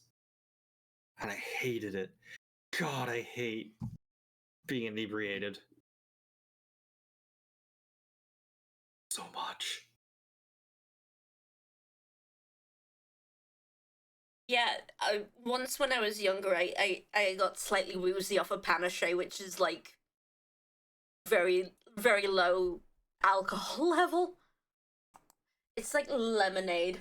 and I hated it. God, I hate being inebriated so much. Yeah, once when I was younger, I got slightly woozy off a panache, which is like very, very low alcohol level. It's like lemonade.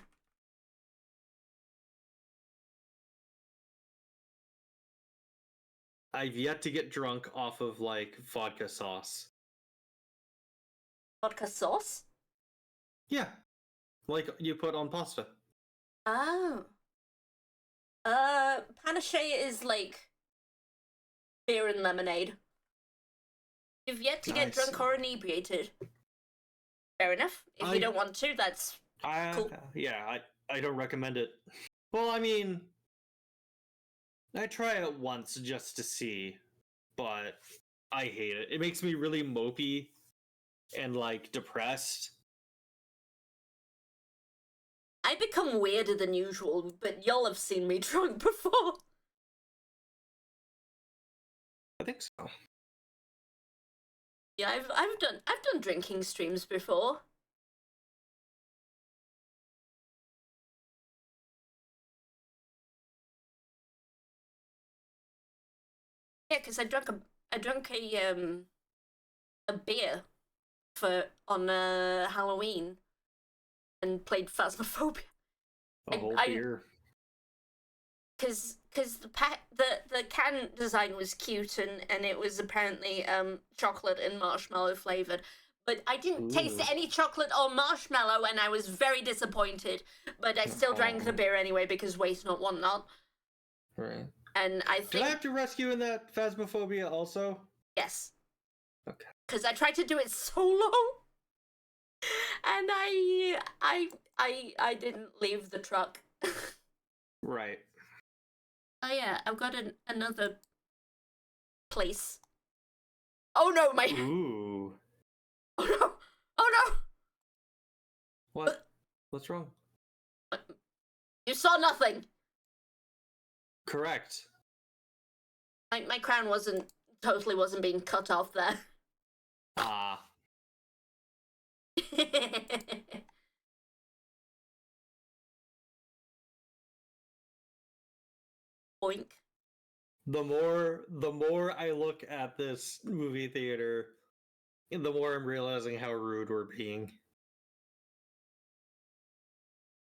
I've yet to get drunk off of like vodka sauce. Vodka sauce? Yeah, like you put on pasta. Oh. Panache is like beer and lemonade. You've yet to get drunk or inebriated. Fair enough. If you don't want to, that's cool. Yeah, I don't recommend it. Well, I mean, I try it once just to see, but I hate it. It makes me really mopey and like depressed. I become weirder than usual, but y'all have seen me drunk before. I think so. Yeah, I've done drinking streams before. Yeah, because I drank a beer on Halloween and played Phasmophobia. A whole beer. Because the can design was cute and it was apparently chocolate and marshmallow flavored, but I didn't taste any chocolate or marshmallow and I was very disappointed. But I still drank the beer anyway because waste not, want not. Right. And I think. Did I have to rescue in that Phasmophobia also? Yes. Okay. Because I tried to do it solo, and I didn't leave the truck. Right. Oh yeah, I've got another place. Oh no, my. Ooh. Oh no! Oh What? What's wrong? no! You saw nothing. Correct. My crown wasn't being cut off there. Ah. Boink. The more I look at this movie theater, the more I'm realizing how rude we're being.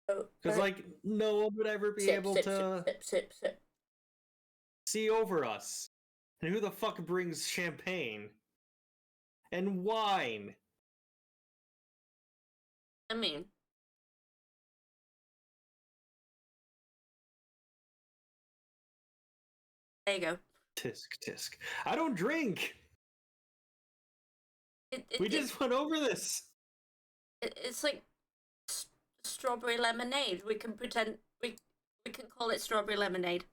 Oh, Because, like, no one would ever be sip, able sip, to sip, sip, sip, sip. see over us. And who the fuck brings champagne? And wine? I mean, there you go. Tisk, tisk. I don't drink! We It, just went over this! it's like strawberry lemonade. We can pretend we can call it strawberry lemonade.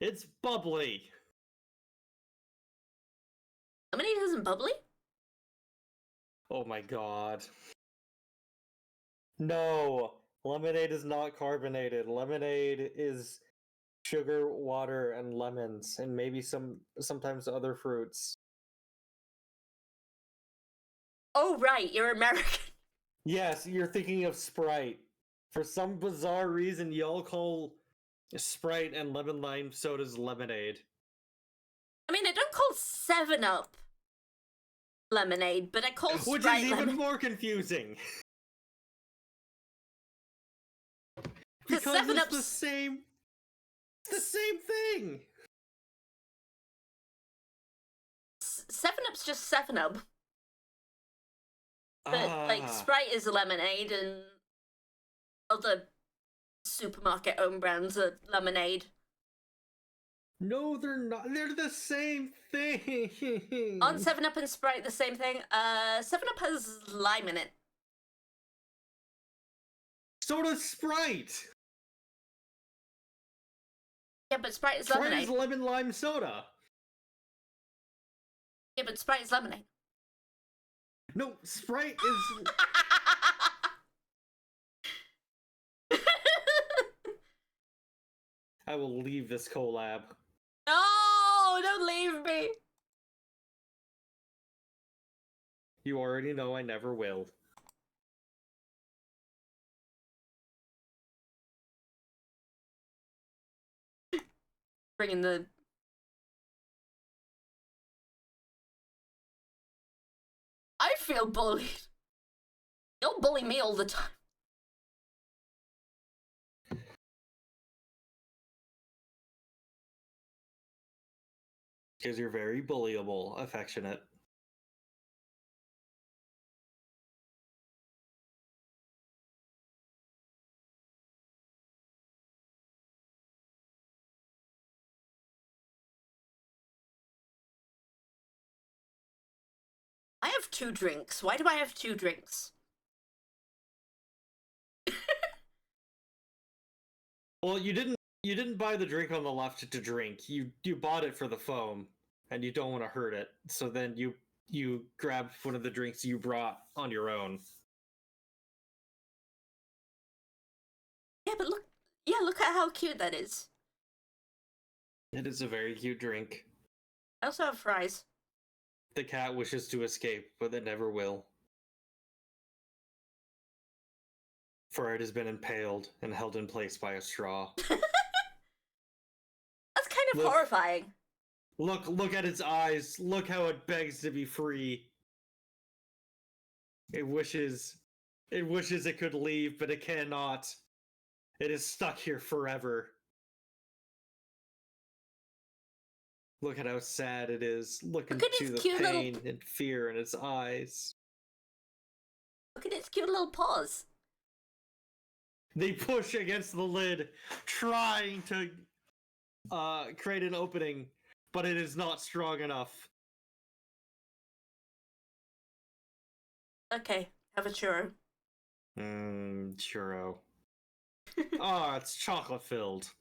It's bubbly! Lemonade isn't bubbly? Oh my god. No! Lemonade is not carbonated. Lemonade is sugar, water, and lemons, and maybe sometimes other fruits. Oh right, you're American. Yes, you're thinking of Sprite. For some bizarre reason, y'all call Sprite and lemon lime sodas lemonade. I mean, I don't call 7-Up lemonade, but I call Which Sprite is even lemon. more confusing. Because Because 7-Up's it's the same thing. 7-Up's just 7-Up. But like Sprite is a lemonade, and other supermarket owned brands are lemonade. No, they're not. They're the same thing. Aren't 7-Up and Sprite the same thing? 7-Up has lime in it. So does Sprite. Yeah, but Sprite is Sprite lemonade. is lemon lime soda. Yeah, but Sprite is lemonade. No, Sprite is. I will leave this collab. No, don't leave me. You already know I never will. Bringing the. I feel bullied. You'll bully me all the time. Because you're very bullyable, affectionate. I have 2 drinks. Why do I have 2 drinks? Well, you didn't buy the drink on the left to drink. You bought it for the foam, and you don't want to hurt it. So then you grabbed one of the drinks you brought on your own. Yeah, but look. Yeah, look at how cute that is. It is a very cute drink. I also have fries. The cat wishes to escape, but it never will. For it has been impaled and held in place by a straw. That's kind of Look. horrifying. Look at its eyes. Look how it begs to be free. It wishes it could leave, but it cannot. It is stuck here forever. Look at how sad it is. Look Look at into its the cute pain little. and fear in its eyes. Look at its cute little paws. They push against the lid, trying to create an opening, but it is not strong enough. Okay, have a churro. Churro. Ah, it's chocolate filled.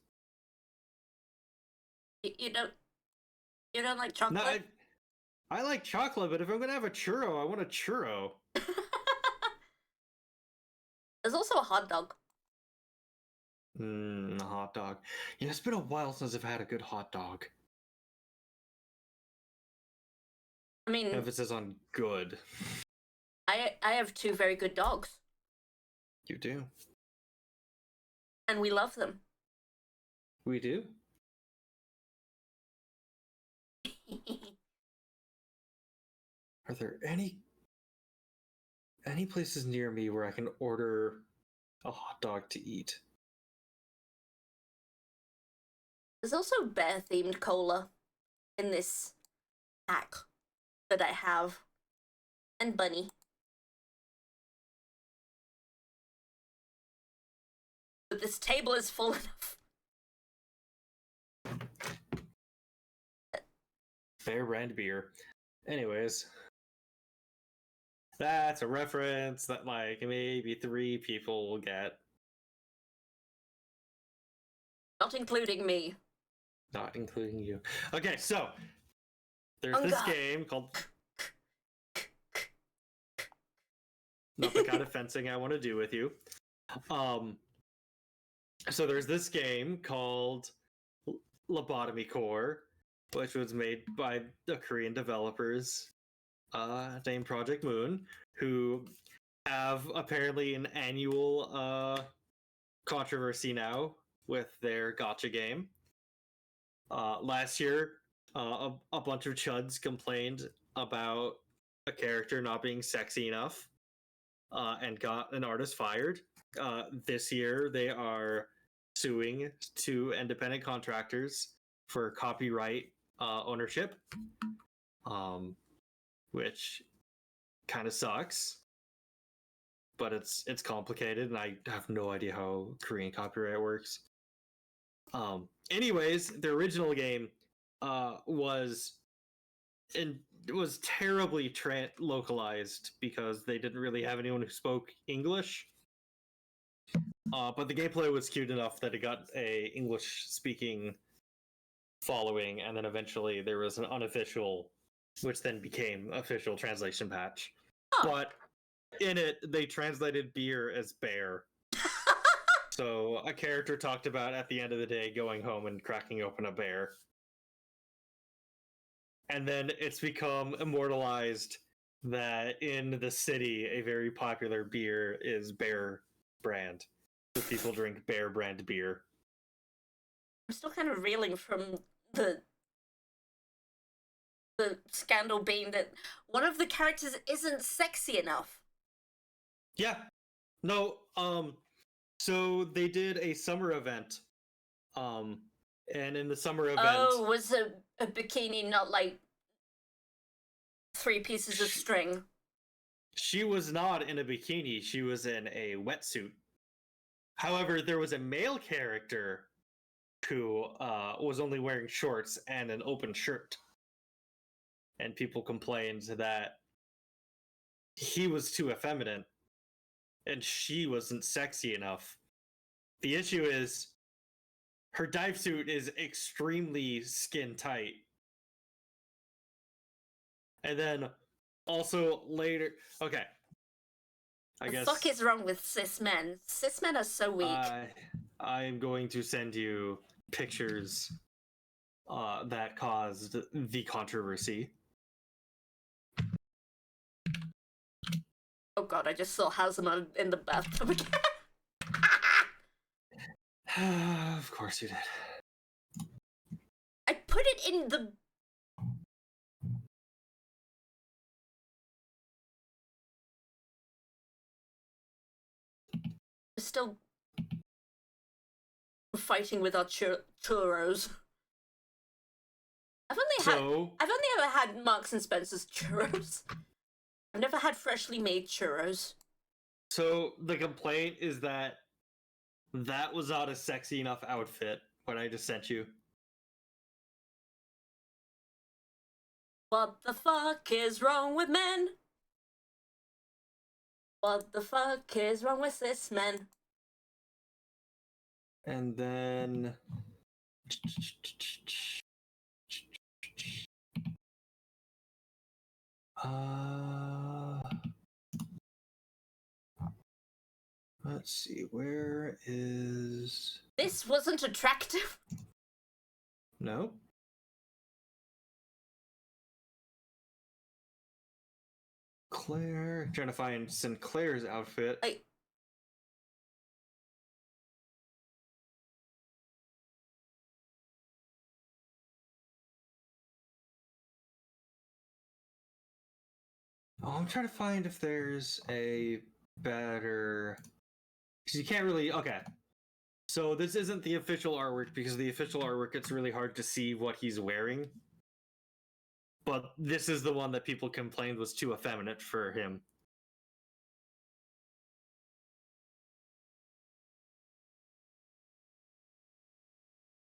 You don't like No, chocolate? I like chocolate, but if I'm gonna have a churro, I want a churro. There's also a hot dog. A hot dog. Yeah, it's been a while since I've had a good hot dog. I mean, Emphasis on good. I have two very good dogs, You do. and we love them. We do. Are there any places near me where I can order a hot dog to eat? There's also bear-themed cola in this pack that I have, and bunny. But this table is full enough. Fair brand beer. Anyways, that's a reference that like maybe 3 people will get. Not including me. Not including you. Okay, so there's Oh, this God. game called not the kind of fencing I want to do with you. So there's this game called Lobotomy Core, which was made by the Korean developers named Project Moon, who have apparently an annual controversy now with their gacha game. Last year, a bunch of chuds complained about a character not being sexy enough and got an artist fired. This year, they are suing 2 independent contractors for copyright ownership, which kind of sucks. But it's complicated, and I have no idea how Korean copyright works. Anyways, the original game was terribly localized because they didn't really have anyone who spoke English. But the gameplay was cute enough that it got a English-speaking following, and then eventually there was an unofficial, which then became official translation patch. Huh. But in it, they translated beer as bear. So a character talked about at the end of the day going home and cracking open a bear. And then it's become immortalized that in the city, a very popular beer is Bear brand. So people drink Bear brand beer. I'm still kind of reeling from the scandal being that one of the characters isn't sexy enough. Yeah. No, so they did a summer event. And in the summer event, Was a bikini not like 3 pieces of string? she was not in a bikini, she was in a wetsuit. However, there was a male character who was only wearing shorts and an open shirt. And people complained that he was too effeminate and she wasn't sexy enough. The issue is her dive suit is extremely skin tight. And then also later, okay. I guess The fuck is wrong with cis men? Cis men are so weak. I'm going to send you pictures that caused the controversy. Oh god, I just saw Hazama in the bathtub again. Of course you did. I put it in the... We're still fighting with our churros. I've only ever had Marks and Spencer's churros. I've never had freshly made churros. So the complaint is that was not a sexy enough outfit, what I just sent you. What the fuck is wrong with men? What the fuck is wrong with cis men? And then let's see, where is... This wasn't attractive. No. Claire, trying to find Sinclair's outfit. Oh, I'm trying to find if there's a better... Because you can't really... Okay. So this isn't the official artwork, because the official artwork, it's really hard to see what he's wearing. But this is the one that people complained was too effeminate for him.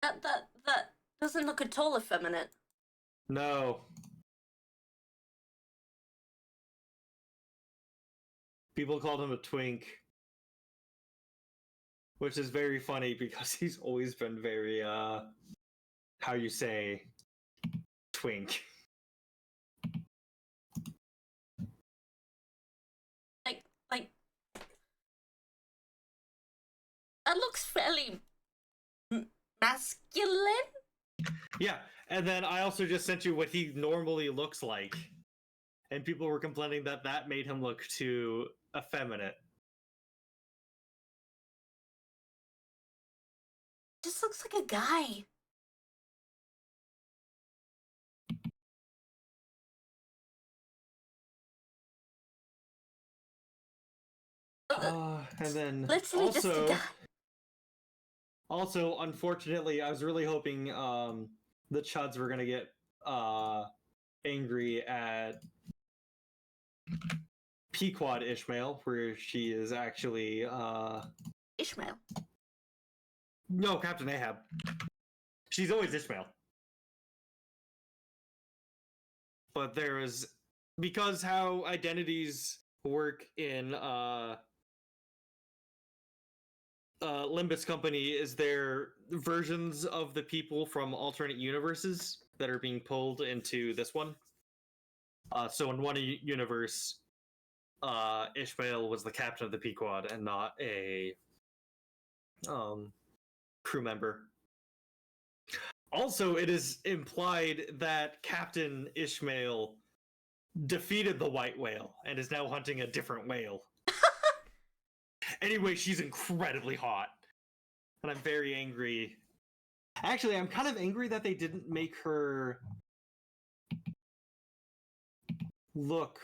That doesn't look at all effeminate. No. People called him a twink. Which is very funny because he's always been very, how you say, twink. Like, that looks fairly masculine? Yeah, and then I also just sent you what he normally looks like. And people were complaining that that made him look too effeminate. Just looks like a guy. And then Literally also, just a guy. Also, unfortunately, I was really hoping the Chuds were gonna get angry at Pequod Ishmael, where she is actually Ishmael. No, Captain Ahab. She's always Ishmael. But there is, because how identities work in Limbus Company, is there versions of the people from alternate universes that are being pulled into this one. So in one universe, Ishmael was the captain of the Pequod and not a crew member. Also, it is implied that Captain Ishmael defeated the white whale and is now hunting a different whale. Anyway, she's incredibly hot. And I'm very angry. Actually, I'm kind of angry that they didn't make her look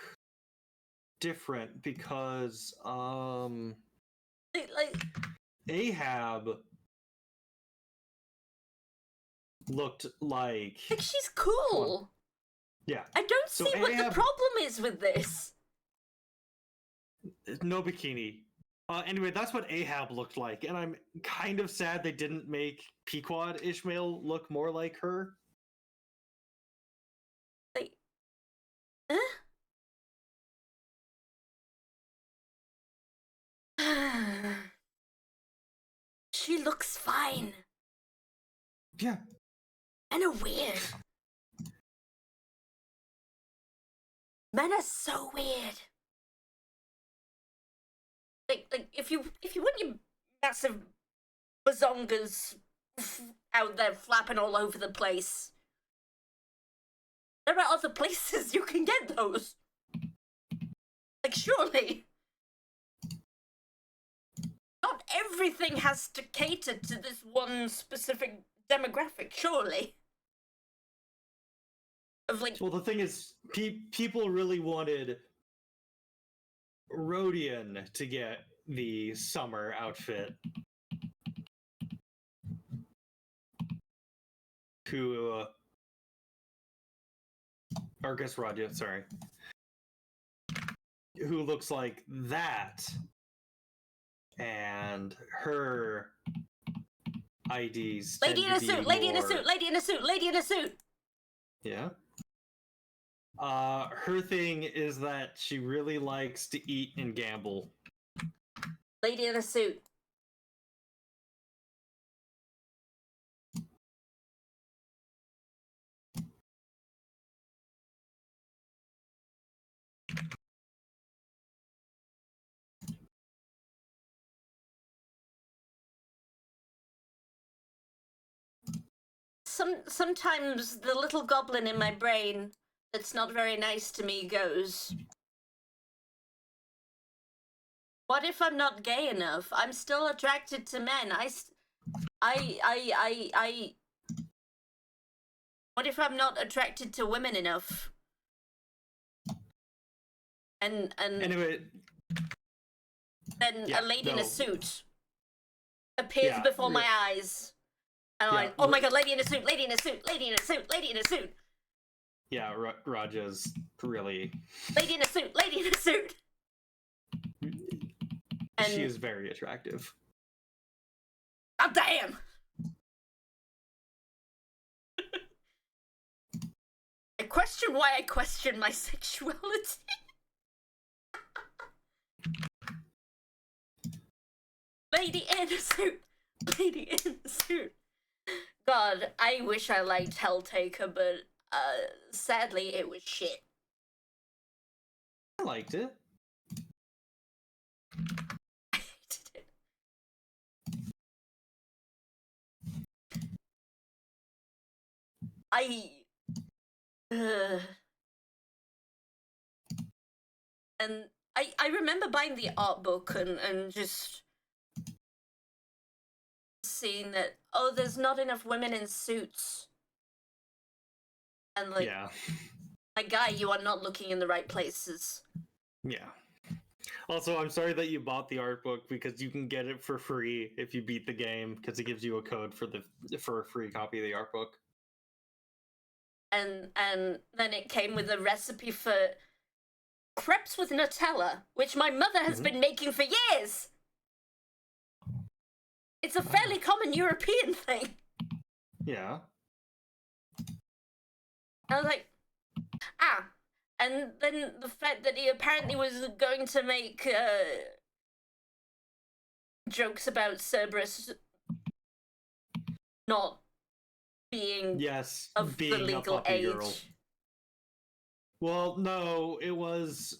different because Ahab looked like she's cool. Yeah. I don't see what the problem is with this. No bikini. Anyway, that's what Ahab looked like, and I'm kind of sad they didn't make Pequod Ishmael look more like her. She looks fine. Yeah. Kinda weird. Men are so weird. Like if you want your massive bazongas out there flapping all over the place, there are other places you can get those. Like, surely. Not everything has to cater to this one specific demographic, surely. Of like... Well, the thing is, people really wanted Rodian to get the summer outfit. Who, Argus Rodian, sorry. Who looks like that. And her IDs. Lady in a suit, lady in a suit, lady in a suit, lady in a suit! Yeah. Her thing is that she really likes to eat and gamble. Lady in a suit. sometimes the little goblin in my brain that's not very nice to me goes, what if I'm not gay enough? I'm still attracted to men. What if I'm not attracted to women enough? And Anyway, then yeah, a lady in no. a suit appears Yeah, before my eyes. And I'm yeah, like, oh my god, lady in a suit, lady in a suit, lady in a suit, lady in a suit. Yeah, Raja's really... Lady in a suit, lady in a suit. And she is very attractive. oh damn! I question why I question my sexuality. Lady in a suit, lady in a suit. God, I wish I liked Helltaker, but sadly it was shit. I liked it. I hated it. And I remember buying the art book and just seeing that, oh, there's not enough women in suits. And like, Yeah. my guy, you are not looking in the right places. Yeah. Also, I'm sorry that you bought the art book because you can get it for free if you beat the game because it gives you a code for a free copy of the art book. And then it came with a recipe for crepes with Nutella, which my mother has been making for years. It's a fairly common European thing. Yeah. I was like, ah. And then the fact that he apparently was going to make jokes about Cerberus not being of being the legal a puppy age. girl. Well, no, it was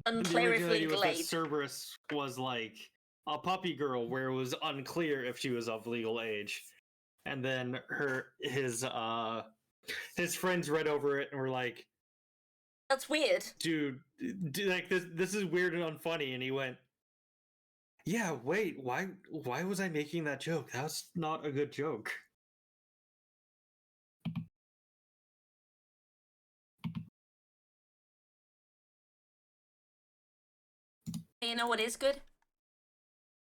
Unclear if legal age. Cerberus was like a puppy girl, where it was unclear if she was of legal age, and then his friends read over it and were like, "That's weird, dude. Like this is weird and unfunny." And he went, "Yeah, wait, why was I making that joke? That's not a good joke." You know what is good?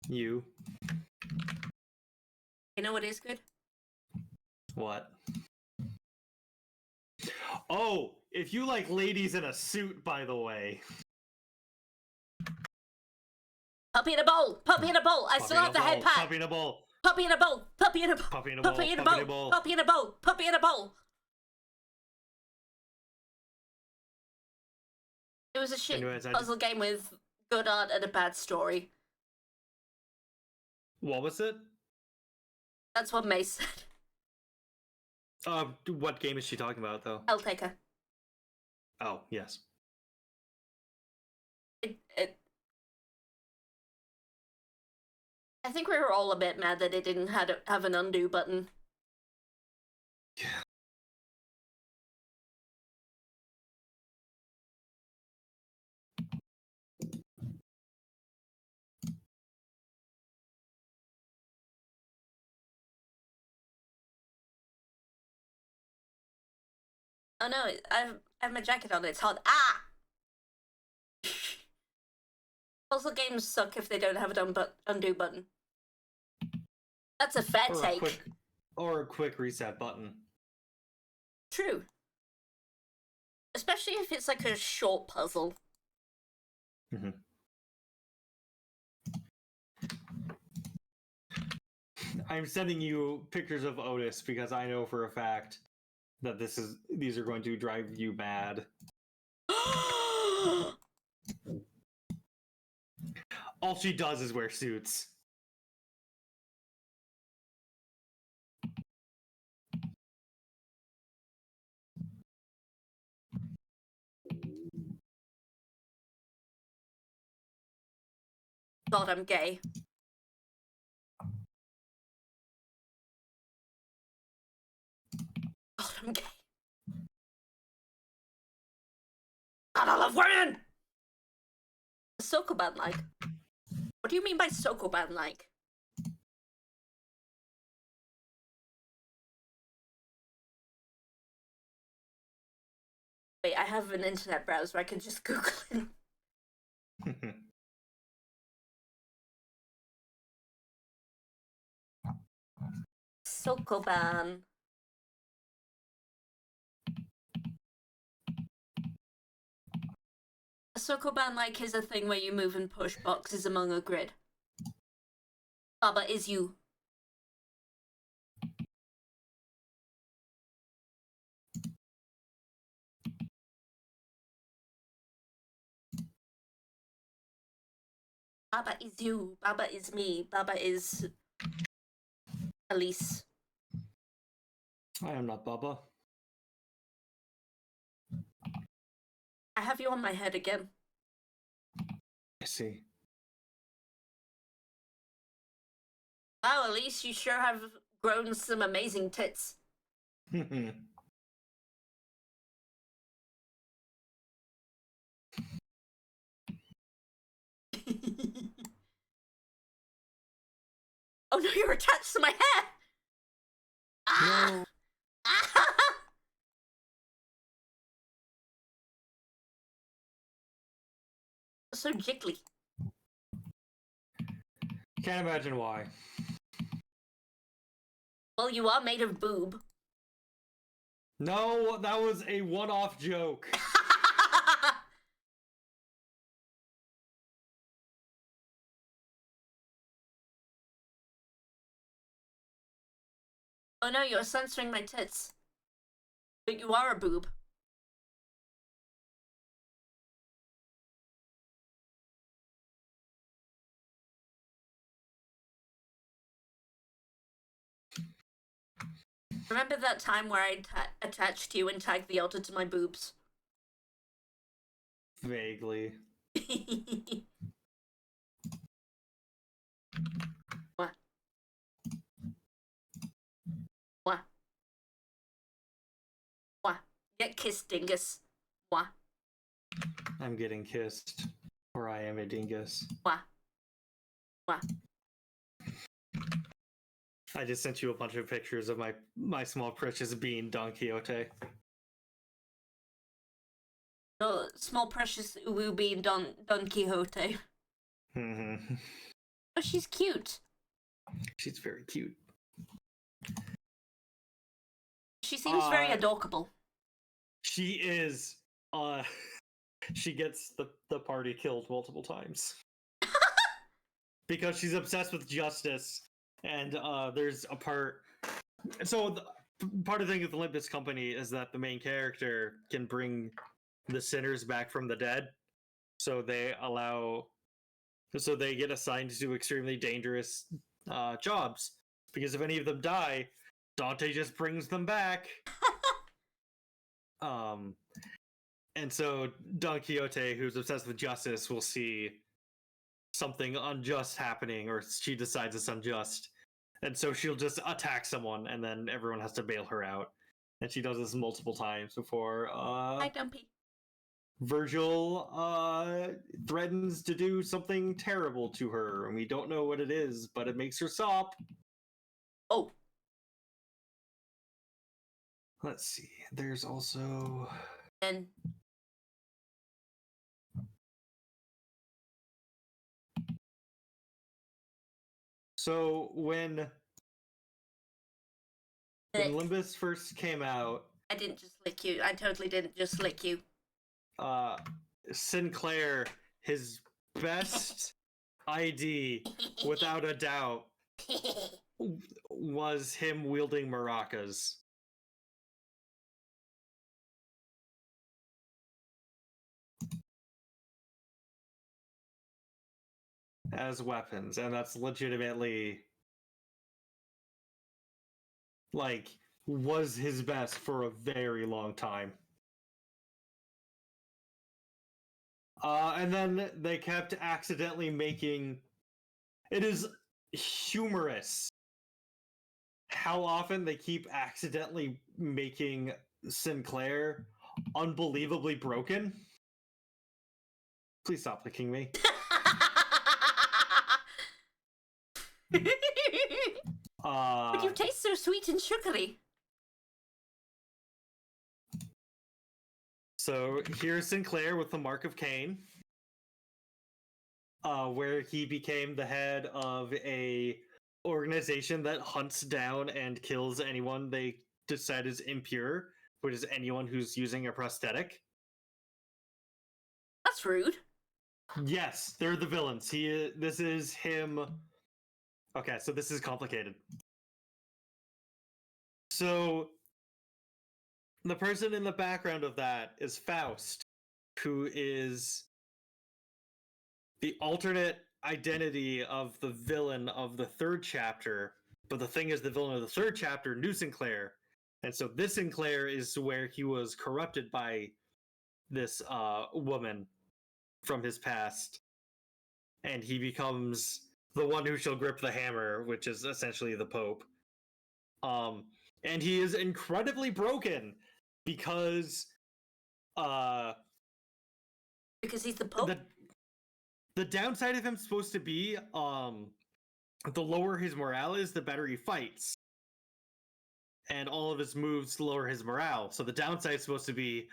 You know what is good? What? Oh, if you like ladies in a suit, by the way. Puppy in a bowl! Puppy in a bowl! I still have the head pat! Puppy in a bowl! Puppy in a bowl! Puppy in a bowl! Puppy in a bowl! Puppy in a bowl! Puppy in a bowl! Puppy in a bowl! It was a shit puzzle game with good art and a bad story. What was it? That's what May said. What game is she talking about, though? Helltaker. Oh, yes. I think we were all a bit mad that it didn't have an undo button. Yeah. Oh no, I have my jacket on, it's hot. Ah! Puzzle games suck if they don't have an undo button. That's a fair take. Or a quick reset button. True. Especially if it's like a short puzzle. Mm-hmm. I'm sending you pictures of Otis because I know for a fact that these are going to drive you mad. All she does is wear suits. God, I'm gay. God, I'm gay. God, I love women! Sokoban-like. What do you mean by Sokoban-like? Wait, I have an internet browser. I can just Google it. Sokoban. A Sokoban-like is a thing where you move and push boxes among a grid. Baba is you. Baba is you. Baba is me. Baba is Elise. I am not Baba. I have you on my head again. I see. Wow, Elise, you sure have grown some amazing tits. Oh no, you're attached to my hair! Ah! No. Ah! So jiggly. Can't imagine why. Well, you are made of boob. No, that was a one-off joke. Oh no, you're censoring my tits. But you are a boob. Remember that time where I attached you and tagged the altar to my boobs? Vaguely. What? What? What? Get kissed, dingus. What? I'm getting kissed. Or I am a dingus. What? What? I just sent you a bunch of pictures of my small precious bean, Don Quixote. Oh, small precious will be Don Quixote. Mm-hmm. Oh, she's cute. She's very cute. She seems very adorable. She is. She gets the party killed multiple times. Because she's obsessed with justice. And there's a part. So part of the thing with Olympus Company is that the main character can bring the sinners back from the dead. So they get assigned to extremely dangerous jobs. Because if any of them die, Dante just brings them back. And so Don Quixote, who's obsessed with justice, will see something unjust happening, or she decides it's unjust. And so she'll just attack someone, and then everyone has to bail her out. And she does this multiple times before Hi, Dumpy. Virgil threatens to do something terrible to her, and we don't know what it is, but it makes her stop. Oh. Let's see. There's also... And So when Limbus first came out, I didn't just lick you. I totally didn't just lick you. Sinclair, his best ID, without a doubt, was him wielding maracas. As weapons, and that's legitimately was his best for a very long time. And then they kept accidentally making it is humorous how often they keep accidentally making Sinclair unbelievably broken. Please stop licking me. But you taste so sweet and sugary. So here's Sinclair with the Mark of Cain, where he became the head of a organization that hunts down and kills anyone they decide is impure, which is anyone who's using a prosthetic. That's rude. Yes, they're the villains. This is him. Okay, so this is complicated. So the person in the background of that is Faust, who is the alternate identity of the villain of the third chapter. But the thing is, the villain of the third chapter knew Sinclair. And so this Sinclair is where he was corrupted by this woman from his past. And he becomes the one who shall grip the hammer, which is essentially the Pope. And he is incredibly broken because he's the Pope. The downside of him is supposed to be the lower his morale is, the better he fights. And all of his moves lower his morale. So the downside is supposed to be,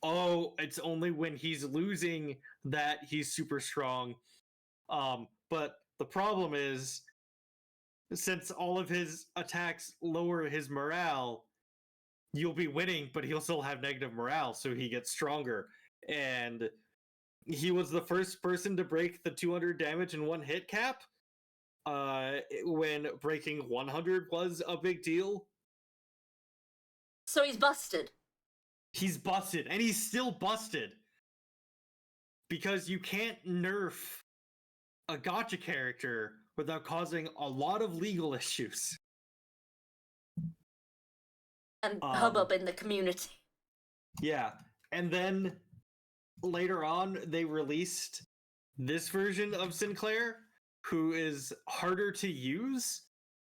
oh, it's only when he's losing that he's super strong. But the problem is, since all of his attacks lower his morale, you'll be winning, but he'll still have negative morale, so he gets stronger. And he was the first person to break the 200 damage in one hit cap, when breaking 100 was a big deal. So he's busted. He's busted, and he's still busted. Because you can't nerf a gacha character without causing a lot of legal issues. And hubbub in the community. Yeah, and then later on, they released this version of Sinclair, who is harder to use,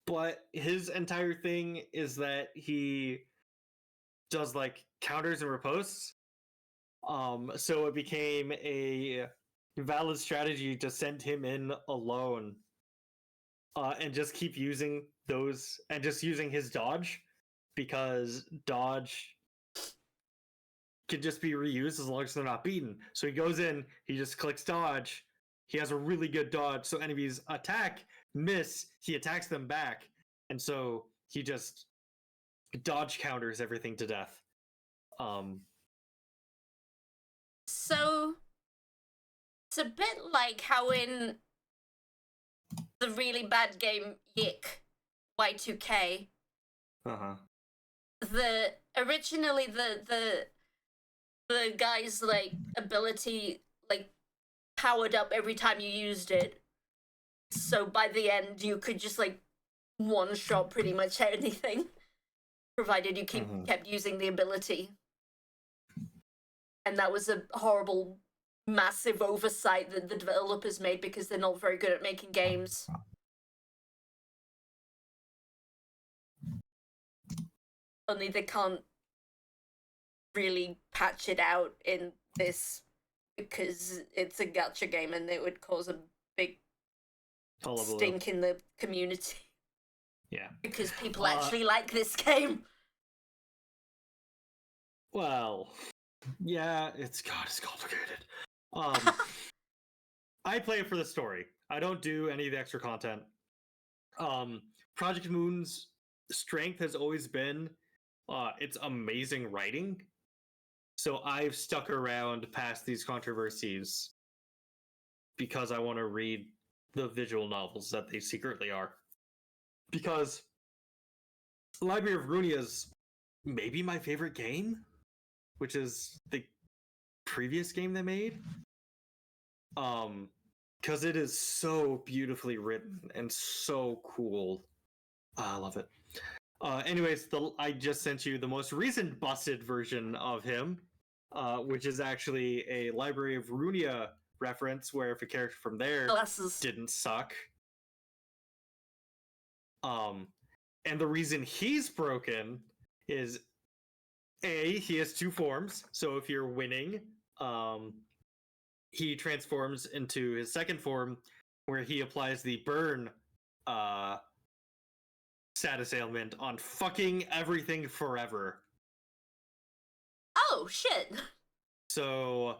but his entire thing is that he does like counters and riposts. So it became a valid strategy to send him in alone, and just keep using those, and just using his dodge, because dodge can just be reused as long as they're not beaten. So he goes in, he just clicks dodge. He has a really good dodge, so enemies attack, miss, he attacks them back, and so he just dodge counters everything to death. So it's a bit like how in the really bad game Yick Y2K, originally the guy's like ability like powered up every time you used it, so by the end you could just like one shot pretty much anything, provided you kept using the ability. And that was a horrible, massive oversight that the developers made because they're not very good at making games. Only they can't really patch it out in this because it's a gacha game and it would cause a big stink in the community. Yeah. Because people actually like this game. Well, yeah, it's complicated. I play it for the story. I don't do any of the extra content. Project Moon's strength has always been its amazing writing. So I've stuck around past these controversies because I want to read the visual novels that they secretly are. Because Library of Runia is maybe my favorite game, which is the previous game they made. Because it is so beautifully written and so cool. I love it. Anyways, I just sent you the most recent busted version of him, which is actually a Library of Runia reference, where if a character from there didn't suck. And the reason he's broken is he has two forms. So if you're winning, he transforms into his second form, where he applies the burn status ailment on fucking everything forever. Oh shit! So,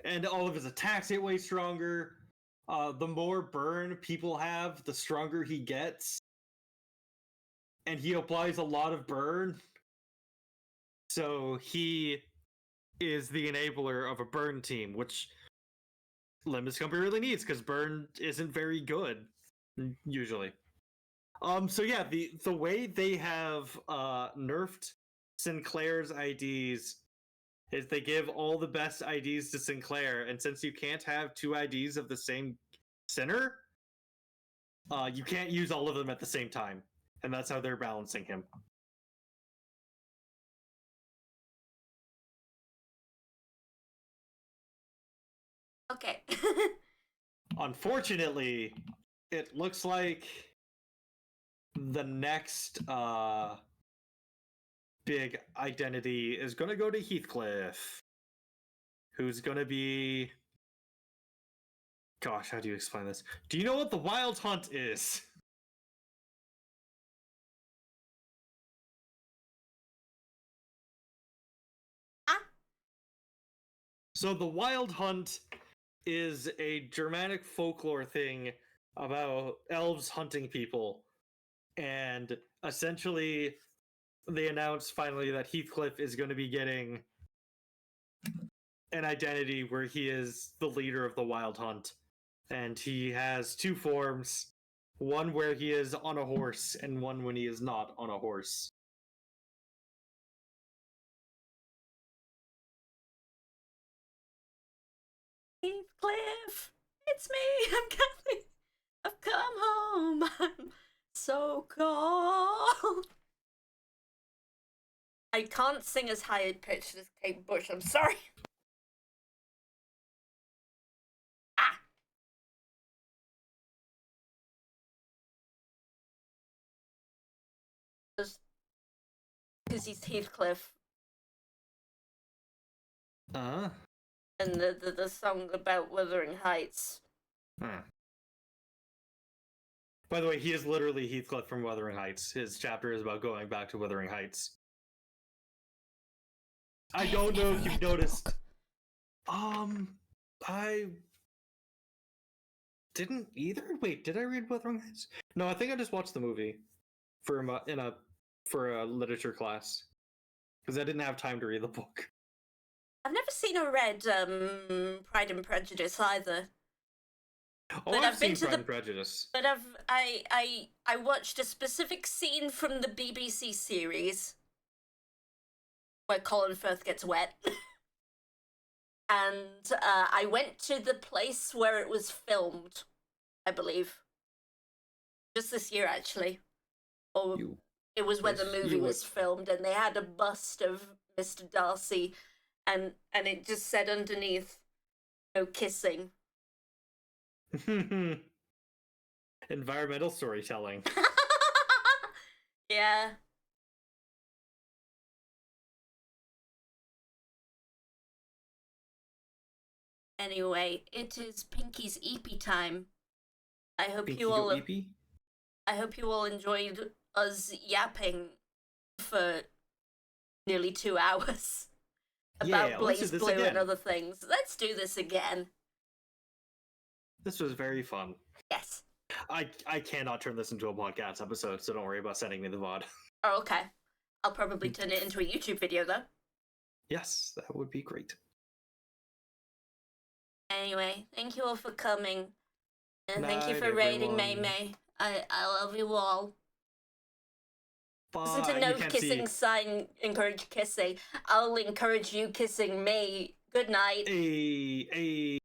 and all of his attacks get way stronger. The more burn people have, the stronger he gets. And he applies a lot of burn. So he is the enabler of a burn team, which Limbus Company really needs, because burn isn't very good, usually. So yeah, the way they have nerfed Sinclair's IDs is they give all the best IDs to Sinclair, and since you can't have two IDs of the same center, you can't use all of them at the same time, and that's how they're balancing him. Okay. Unfortunately, it looks like the next big identity is going to go to Heathcliff, who's going to be... Gosh, how do you explain this? Do you know what the Wild Hunt is? So the Wild Hunt is a Germanic folklore thing about elves hunting people. And essentially, they announced finally that Heathcliff is going to be getting an identity where he is the leader of the Wild Hunt. And he has two forms, one where he is on a horse and one when he is not on a horse. Heathcliff, it's me. I'm coming. I've come home. I'm so cold. I can't sing as high pitched as Kate Bush. I'm sorry. Ah. Because he's Heathcliff. Uh-huh. And the song about Wuthering Heights. Huh. By the way, he is literally Heathcliff from Wuthering Heights. His chapter is about going back to Wuthering Heights. I don't know if you've noticed. I didn't either. Wait, did I read Wuthering Heights? No, I think I just watched the movie for a literature class because I didn't have time to read the book. I've never seen or read Pride and Prejudice either. Oh, But I've seen been to Pride and Prejudice. But I watched a specific scene from the BBC series where Colin Firth gets wet. And I went to the place where it was filmed, I believe. Just this year, actually. Or it was where the movie was filmed, and they had a bust of Mr. Darcy, and it just said underneath, no kissing. Environmental storytelling. Yeah. Anyway, it is Pinky's EP time. I hope Pinky you all EP? I hope you all enjoyed us yapping for nearly 2 hours about BlazBlue and other things. Let's do this again. This was very fun. Yes. I cannot turn this into a podcast episode, so don't worry about sending me the VOD. Oh, okay. I'll probably turn it into a YouTube video, though. Yes, that would be great. Anyway, thank you all for coming. And thank you for Night, raiding everyone. May. I love you all. Bye. Listen to No Kissing Sign, encourage kissing. I'll encourage you kissing me. Good night. Hey.